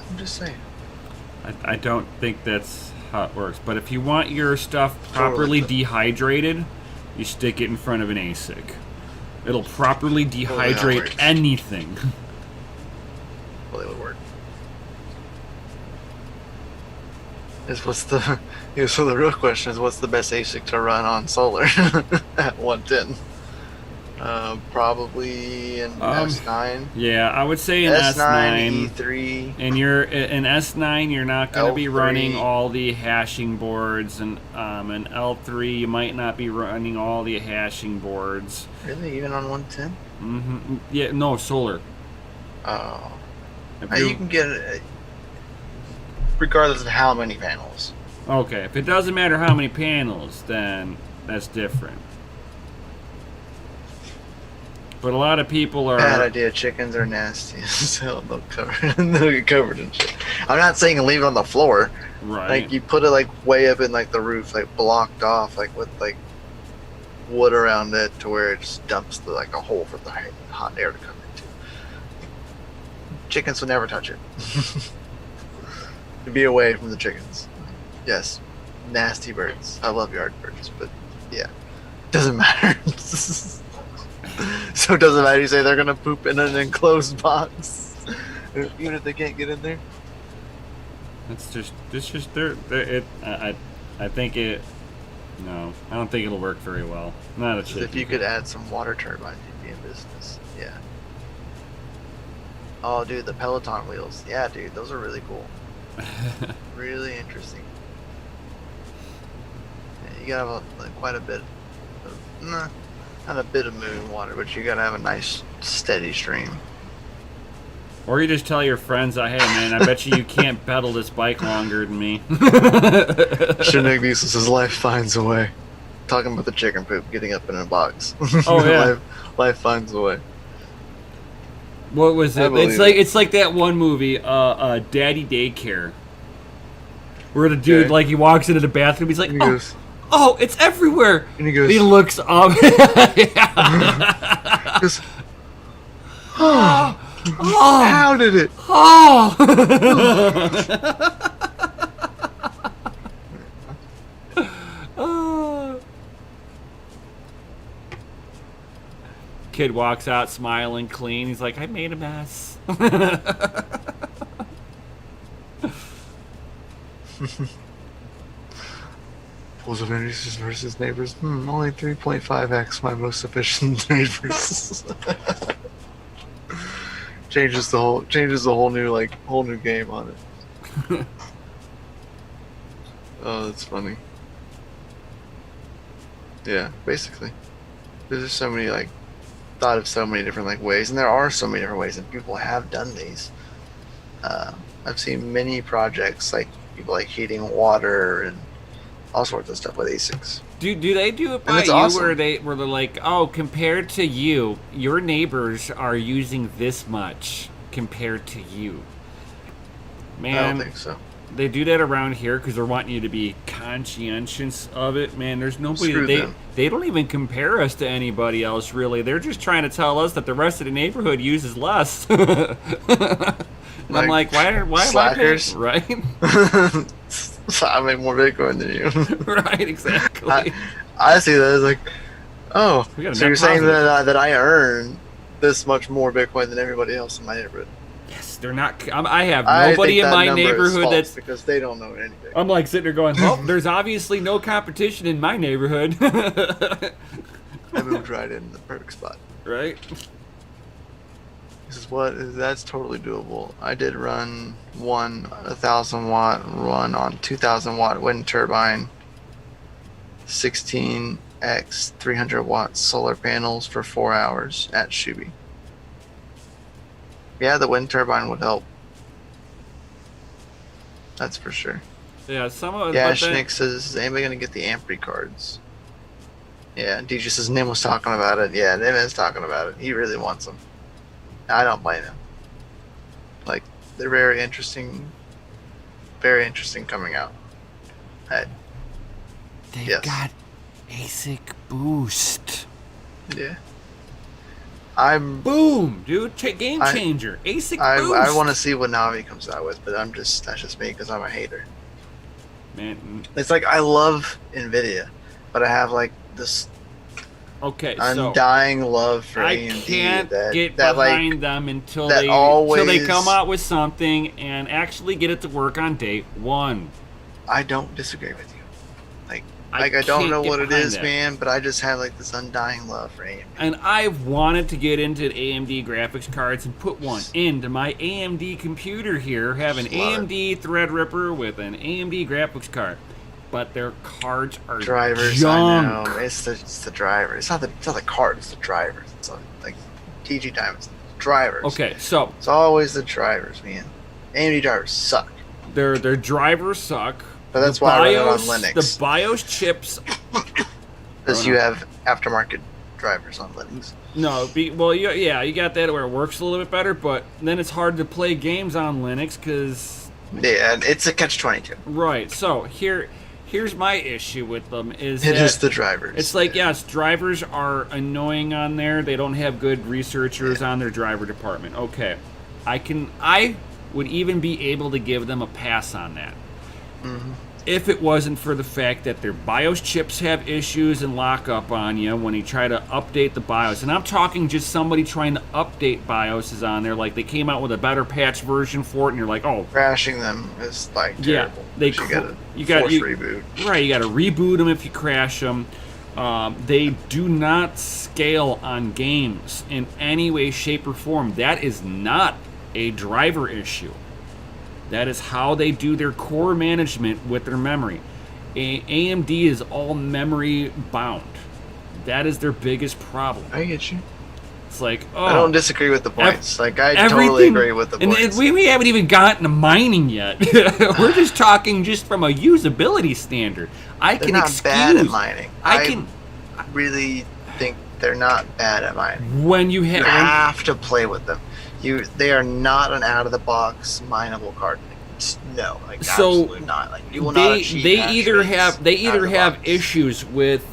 I'm just saying. I don't think that's how it works. But if you want your stuff properly dehydrated, you stick it in front of an ASIC. It'll properly dehydrate anything. Well, it would work. So the real question is, what's the best ASIC to run on solar at 110? Probably an S9. Yeah, I would say an S9, S9. E3. And an S9, you're not going to be L3. running all the hashing boards, and an L3, you might not be running all the hashing boards. Really, even on 110? Yeah, no, solar. Oh, you can get it regardless of how many panels. Okay, if it doesn't matter how many panels, then that's different. But a lot of people are... Bad idea. Chickens are nasty. So they'll get covered in shit. I'm not saying leave it on the floor. Right. Like, you put it like way up in like the roof, like blocked off, like with like wood around it, to where it just dumps a hole for the hot air to come into. Chickens will never touch it. Be away from the chickens. Yes, nasty birds. I love yard birds, but yeah, doesn't matter. So it doesn't matter. You say they're gonna poop in an enclosed box, even if they can't get in there. It's just I think it. No, I don't think it'll work very well. Not a chicken. If you could add some water turbines, you'd be in business. Yeah. Oh, dude, the Peloton wheels. Yeah, dude, those are really cool. Really interesting. Yeah, you gotta have quite a bit of, not a bit of moving water, but you gotta have a nice steady stream. Or you just tell your friends, hey man, I bet you can't pedal this bike longer than me. Shinigami says life finds a way. Talking about the chicken poop getting up in a box. Oh yeah. Life finds a way. What was it? It's like that one movie, Daddy Daycare, where the dude he walks into the bathroom, he's like, oh, it's everywhere, and he goes, he looks up, goes, how did it? Oh. Kid walks out smiling clean. He's like, I made a mess. Pools of energies versus neighbors. Only 3.5x my most efficient neighbors. changes the whole new game on it. Oh, that's funny. Yeah, basically. There's just so many thought of so many different ways, and there are so many different ways, and people have done these. I've seen many projects, people heating water and all sorts of stuff with ASICs. Do they do it by you, awesome. where they're like, oh, compared to you, your neighbors are using this much compared to you? Man, I don't think so. They do that around here because they're wanting you to be conscientious of it. Man, there's nobody. Screw them. They don't even compare us to anybody else, really. They're just trying to tell us that the rest of the neighborhood uses less. And I'm like, why slackers? am I paying? Right? I make more Bitcoin than you. Right, exactly. I see that as like, oh, We got a so net you're saying positive. that I earn this much more Bitcoin than everybody else in my neighborhood? Yes, they're not. I have I nobody think in that my number is neighborhood false that's. because they don't know anything. I'm like sitting there going, well, there's obviously no competition in my neighborhood. I moved right in the perfect spot. Right? This is that's totally doable. I did run 1,000-watt run on 2,000-watt wind turbine, 16x 300-watt solar panels for 4 hours at Shuby. Yeah, the wind turbine would help. That's for sure. Yeah, some of Yeah, but then- Schnick says, is anybody going to get the Ampri cards? Yeah, DJ says Nim was talking about it. Yeah, Nim is talking about it. He really wants them. I don't blame him. Like, they're very interesting coming out. They've Yes. got ASIC boost. Yeah. Boom, dude! Game changer. ASIC boost. I want to see what Navi comes out with, but that's just me because I'm a hater. Man, It's like I love NVIDIA, but I have like this okay, so undying love for I AMD can't that get that behind like them until that they always- come out with something and actually get it to work on day one. I don't disagree with you. I I don't can't know get what it behind is, that. man, but I just have like this undying love for AMD. And I've wanted to get into AMD graphics cards and put one into my AMD computer here, have an Just love AMD Threadripper with an AMD graphics card. But their cards are Drivers, junk. I know. It's the driver. It's not the card. It's the drivers. It's like TG Diamonds. Drivers. Okay, so It's always the drivers, man. AMD drivers suck. their drivers suck. But that's The why I run it on BIOS Linux. The BIOS chips. Because you have aftermarket drivers on Linux. No, you got that where it works a little bit better, but then it's hard to play games on Linux because. Yeah, and it's a catch-22. Right. So here's my issue with them is It that is the drivers. it's like yes, drivers are annoying on there. They don't have good researchers on their driver department. Okay, I would even be able to give them a pass on that. Mm-hmm. If it wasn't for the fact that their BIOS chips have issues and lock up on you when you try to update the BIOS. And I'm talking just somebody trying to update BIOSes on there, like they came out with a better patch version for it, and you're like, oh, Crashing them is like yeah, terrible. you got force reboot. Right, you got to reboot them if you crash them. They do not scale on games in any way, shape, or form. That is not a driver issue. That is how they do their core management with their memory. AMD is all memory bound. That is their biggest problem. I get you. It's like, oh, I don't disagree with the points. I totally everything- agree with the and points. we haven't even gotten to mining yet. We're just talking just from a usability standard. They're can not excuse. bad at mining. I can really think they're not bad at mining. when you You have. have to play with them. They are not an out-of-the-box mineable card. No, like So, absolutely not. Like you will not achieve they hash either rates have out of the have box. issues with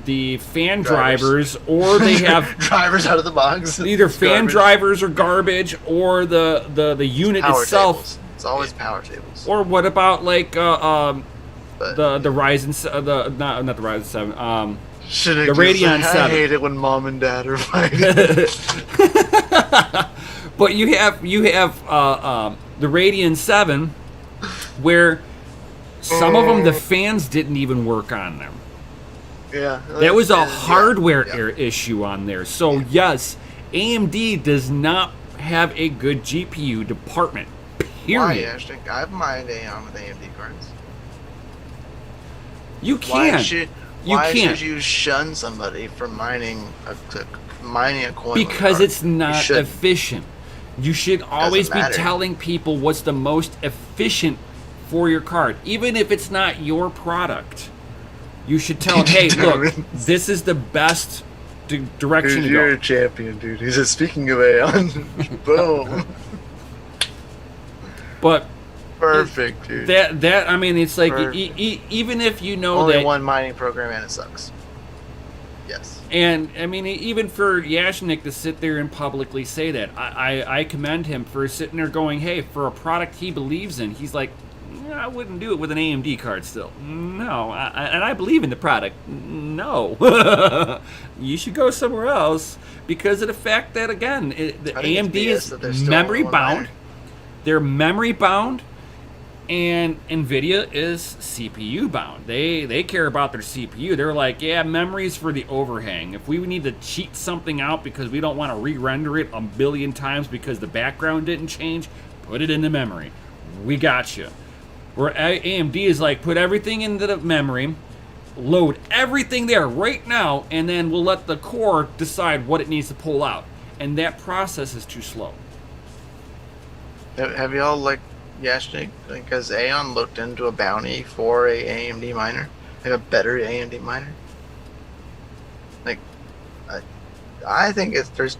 the fan Drivers. drivers, or they have drivers out of the box. either It's fan garbage. drivers or garbage, or the unit Power itself. tables. It's always power tables. Or what about like But the Ryzen not the Ryzen 7 Should've the just Radeon said, 7. I hate it when mom and dad are fighting. but you have the Radeon 7 where some of them the fans didn't even work on them. Yeah, That was a yeah, hardware yeah. issue on there. So yes, AMD does not have a good GPU department. Why, Period. Ashton? I've mined on with AMD cards. You Why can't. should You why can't. should you shun somebody from mining a coin? with a Because card? it's You not shouldn't. efficient. You should always be matter. telling people what's the most efficient for your card, even if it's not your product. You should tell them, hey, look, this is the best direction Dude, to you're go. a champion, dude. He said, speaking of Aeon, boom. But perfect, dude. That I mean, it's like even if you know only that one mining program and it sucks. Yes. And I mean, even for Yashnik to sit there and publicly say that, I commend him for sitting there going, hey, for a product he believes in, he's like, I wouldn't do it with an AMD card still. No, and I believe in the product. No, you should go somewhere else because of the fact that again, the AMD is memory bound. They're memory bound. And NVIDIA is CPU bound. They care about their CPU. They're like, yeah, memory's for the overhang. If we need to cheat something out because we don't want to re-render it a billion times because the background didn't change, put it into memory. We got you. Where AMD is like, put everything into the memory, load everything there right now, and then we'll let the core decide what it needs to pull out. And that process is too slow. Have y'all like Yashnik, because Aeon looked into a bounty for a AMD miner, like a better AMD miner? Like, I think there's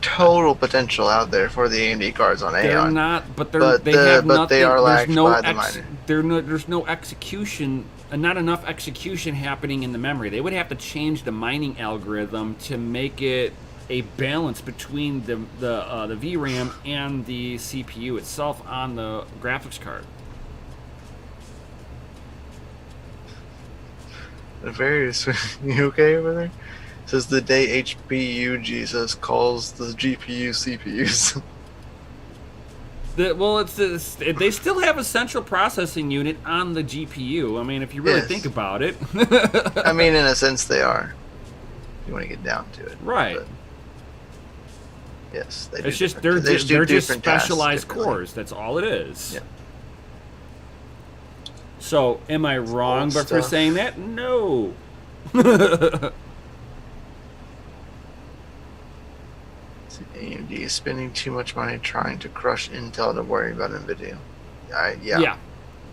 total potential out there for the AMD cards on Aeon. They're not, but they have nothing. They are lagged by the miner. There's no execution, not enough execution happening in the memory. They would have to change the mining algorithm to make it a balance between the VRAM and the CPU itself on the graphics card. You okay over there? Says the day HPU Jesus calls the GPU CPUs. They still have a central processing unit on the GPU. I mean, if you really think about it. I mean, in a sense, they are. If you want to get down to it, right? But yes, they do. It's just they're just specialized cores. That's all it is. Yeah. So, am I wrong for saying that? No. AMD is spending too much money trying to crush Intel to worry about NVIDIA. Yeah. Yeah.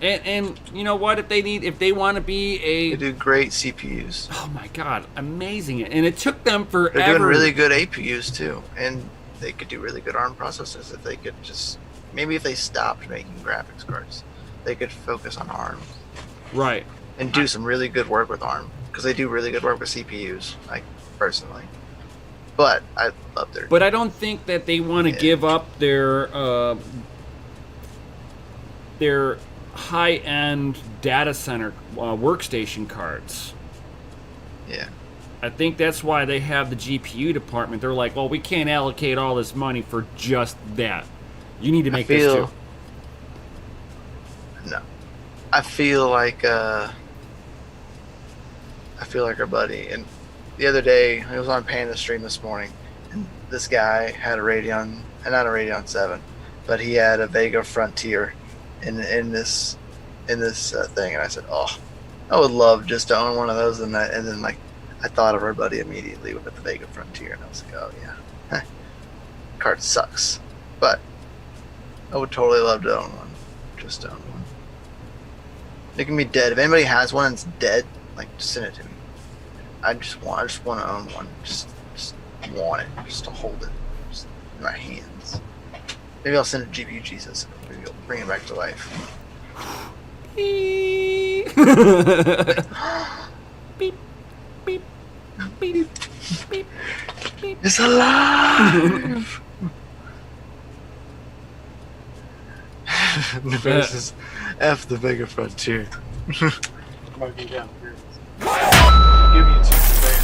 And you know what? If they want to be they do great CPUs. Oh my God, amazing! And it took them forever. They're doing really good APUs too, and they could do really good ARM processors if they could just if they stopped making graphics cards, they could focus on ARM. Right. And do some really good work with ARM because they do really good work with CPUs. Like personally. But I love their. But I don't think that they want to give up their high-end data center workstation cards. Yeah. I think that's why they have the GPU department. They're like, well, we can't allocate all this money for just that. You need to make this too. No, I feel like our buddy and. The other day, I was on Panda Stream this morning, and this guy had a Radeon, not a Radeon 7, but he had a Vega Frontier in this thing, and I said, oh, I would love just to own one of those, and then like I thought of our buddy immediately with the Vega Frontier, and I was like, oh yeah, card sucks, but I would totally love to own one, just to own one. It can be dead. If anybody has one that's dead, like just send it to me. I just want to own one. Just want it. Just to hold it. Just in my hands. Maybe I'll send it to GPU Jesus. Maybe he'll bring it back to life. Beep. Beep. Beep. Beep. Beep. Beep. It's alive! Versus F the Vega Frontier. Might be down here. Give you 2 today.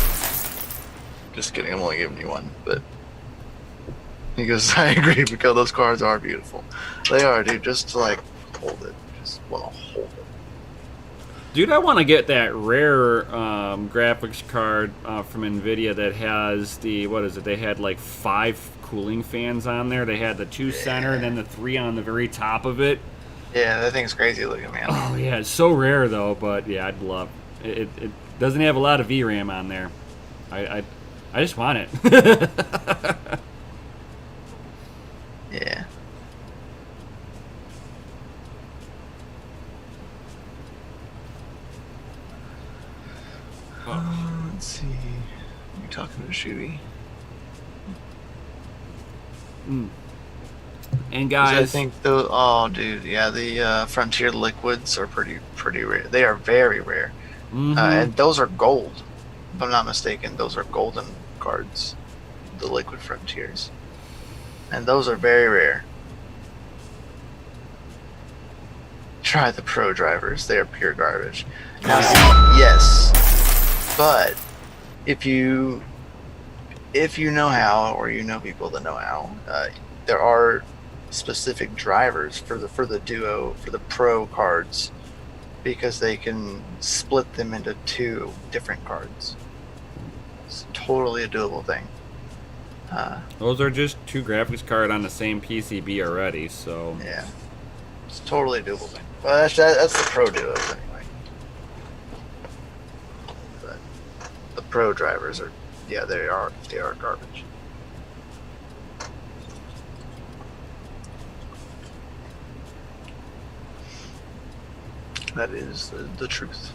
Just kidding, I'm only giving you 1, but he goes, I agree because those cards are beautiful. They are, dude, just to like hold it. Just want to hold it. Dude, I want to get that rare graphics card from NVIDIA that has they had like 5 cooling fans on there. They had the 2 center and then the 3 on the very top of it. Yeah, that thing's crazy looking, man. Oh yeah, it's so rare though, but yeah, I'd love it. It doesn't have a lot of VRAM on there. I just want it. Yeah. Let's see. You're talking to Shuby. And 'Cause I guys, think the oh dude, yeah, the Frontier liquids are pretty rare. They are very rare, mm-hmm. and those are gold. If I'm not mistaken, those are golden cards, the liquid Frontiers, and those are very rare. Try the pro drivers; they are pure garbage. Now, see, yes, but if you know how, or you know people that know how, there are specific drivers for the duo for the pro cards, because they can split them into 2 different cards. It's totally a doable thing. Those are just 2 graphics card on the same PCB already, so Yeah, it's totally a doable thing. Well, that's the pro duos anyway. But the pro drivers are, yeah, they are garbage. That is the truth.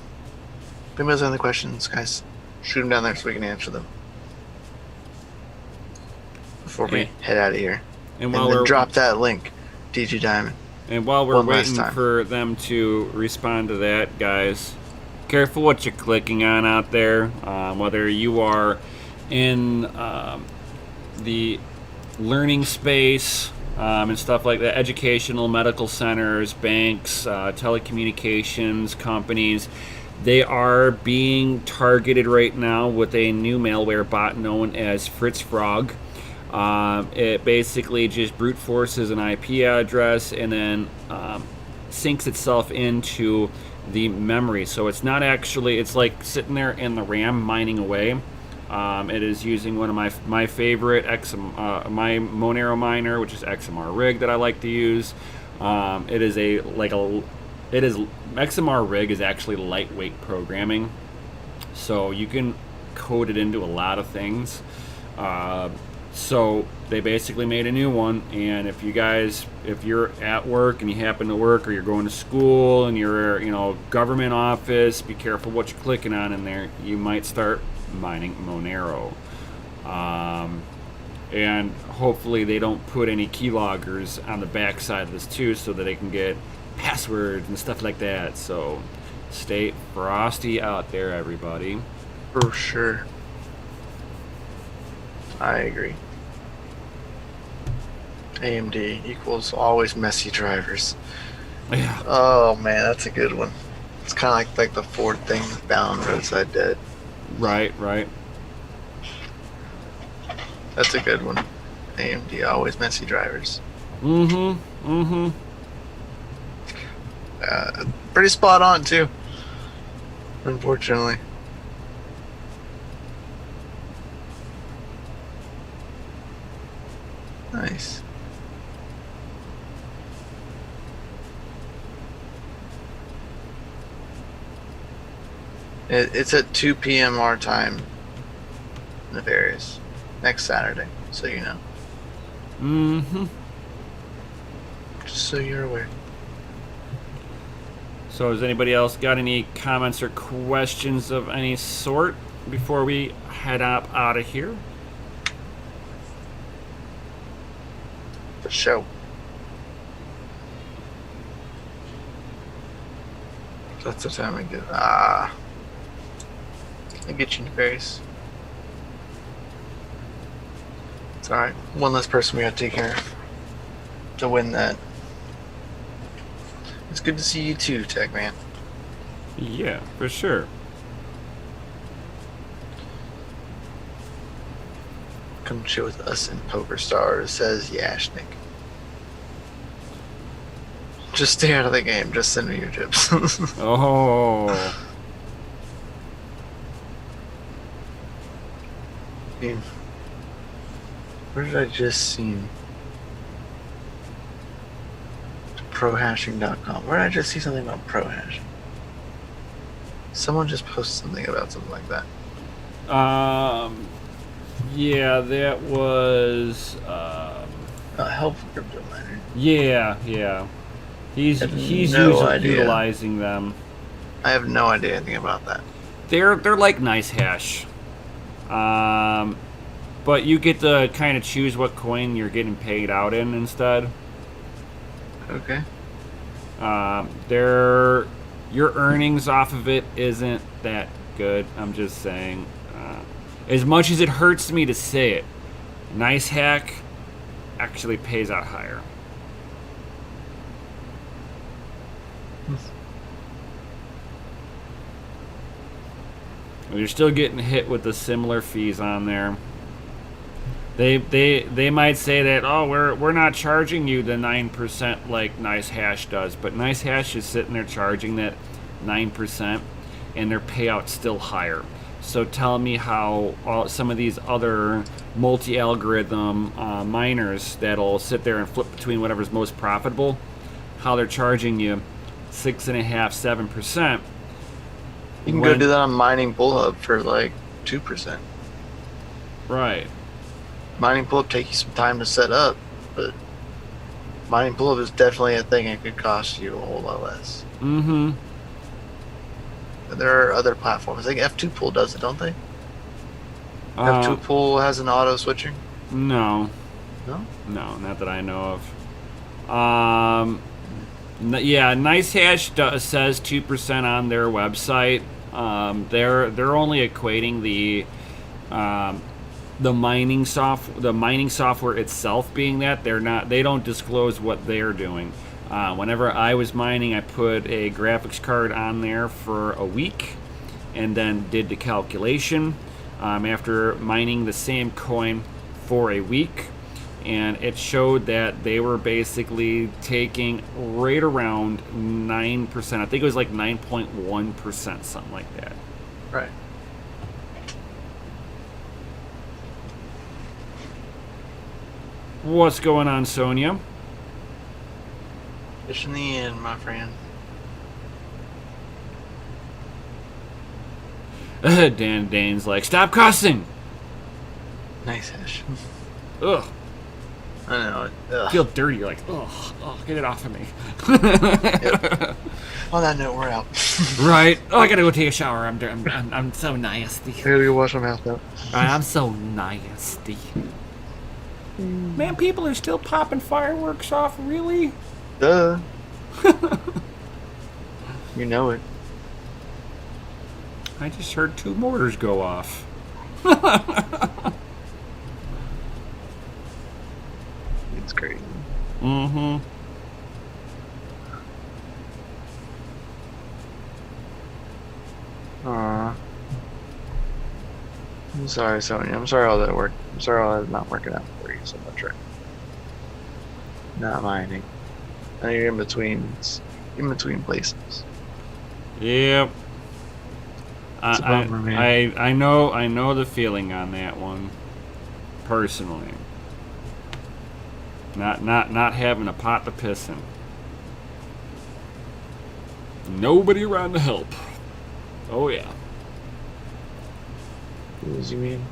If anybody has any questions, guys, shoot them down there so we can answer them before we head out of here. and And then drop that link, DG Diamond. And while we're One last waiting time. for them to respond to that, guys, careful what you're clicking on out there. Whether you are in the learning space and stuff like that, educational, medical centers, banks, telecommunications companies, they are being targeted right now with a new malware bot known as Fritz Frog. It basically just brute forces an IP address and then syncs itself into the memory. So it's not actually, it's like sitting there in the RAM mining away. It is using one of my favorite my Monero miner, which is XMR rig that I like to use. XMR rig is actually lightweight programming, so you can code it into a lot of things. So they basically made a new one, and if you're at work and you happen to work, or you're going to school and you're, government office, be careful what you're clicking on in there. You might start mining Monero. And hopefully they don't put any keyloggers on the back side of this too, so that they can get passwords and stuff like that. So stay frosty out there, everybody. For sure. I agree. AMD equals always messy drivers. Yeah. Oh man, that's a good one. It's kind of like the Ford thing with Bound Roadside Dead. Right. That's a good one. AMD always messy drivers. Mm-hmm. Pretty spot on too. Unfortunately. Nice. It's at 2 p.m. our time, Nefarious, next Saturday, so you know. Mm-hmm. Just so you're aware. So has anybody else got any comments or questions of any sort before we head up out of here? For sure. That's the time I get. I get you, Nefarious. It's alright. One less person we gotta take care of to win that. It's good to see you too, Tech Man. Yeah, for sure. Come chill with us in Poker Stars, says Yashnik. Just stay out of the game. Just send me your tips. Oh. Where did I just see? Prohashing.com. Where did I just see something about prohashing? Someone just posted something about something like that. Yeah, that was. Helpful crypto miner. Yeah. He's utilizing them. I have no idea anything about that. They're like nice hash. But you get to kind of choose what coin you're getting paid out in instead. Okay. Your earnings off of it isn't that good. I'm just saying. As much as it hurts me to say it, Nice Hack actually pays out higher. You're still getting hit with the similar fees on there. They might say that, oh, we're not charging you the 9% like Nice Hash does, but Nice Hash is sitting there charging that 9%, and their payout's still higher. So tell me how some of these other multi-algorithm miners that'll sit there and flip between whatever's most profitable, how they're charging you 6.5%, 7%. You can go do that on Mining Bullhub for like 2%. Right. Mining Bullhub takes you some time to set up, but Mining Bullhub is definitely a thing. It could cost you a whole lot less. Mm-hmm. There are other platforms. I think F2 Pool does it, don't they? F2 Pool has an auto switching? No. No? No, not that I know of. Yeah, Nice Hash says 2% on their website. They're only equating the mining software itself being that. They don't disclose what they're doing. Whenever I was mining, I put a graphics card on there for a week and then did the calculation after mining the same coin for a week, and it showed that they were basically taking right around 9%. I think it was like 9.1%, something like that. Right. What's going on, Sonia? Fish in the end, my friend. Dane's like, stop cussing! Nice Hash. Ugh. I know it. Ugh. Feel dirty. You're like, ugh, get it off of me. Yep. On that note, we're out. Right. Oh, I gotta go take a shower. I'm so nasty. I gotta go wash my mouth out. I'm so nasty. Man, people are still popping fireworks off. Really? Duh. You know it. I just heard 2 mortars go off. It's crazy. Mm-hmm. Aww. I'm sorry, Sonya. I'm sorry all that work. I'm sorry all that's not working out for you so much right now. Not mining. I know you're in between places. Yep. It's a bummer, man. I know the feeling on that one. Personally. Not having a pot to piss in. Nobody around to help. Oh yeah. What does you mean?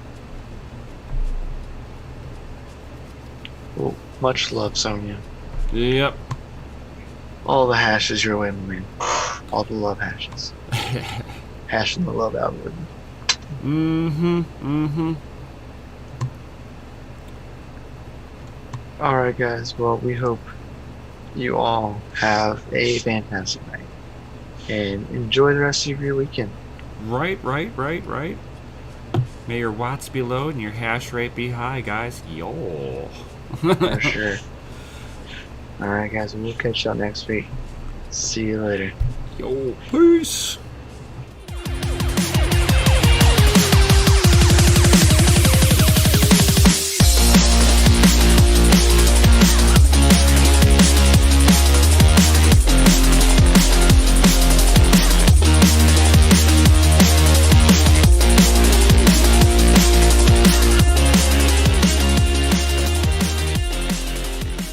Well, much love, Sonya. Yep. All the hashes your way, my man. All the love hashes. Hashing the love algorithm. Mm-hmm. Alright, guys. Well, we hope you all have a fantastic night. And enjoy the rest of your weekend. Right. May your watts be low and your hash rate be high, guys. Yo. For sure. Alright, guys. We'll catch y'all next week. See you later. Yo. Peace.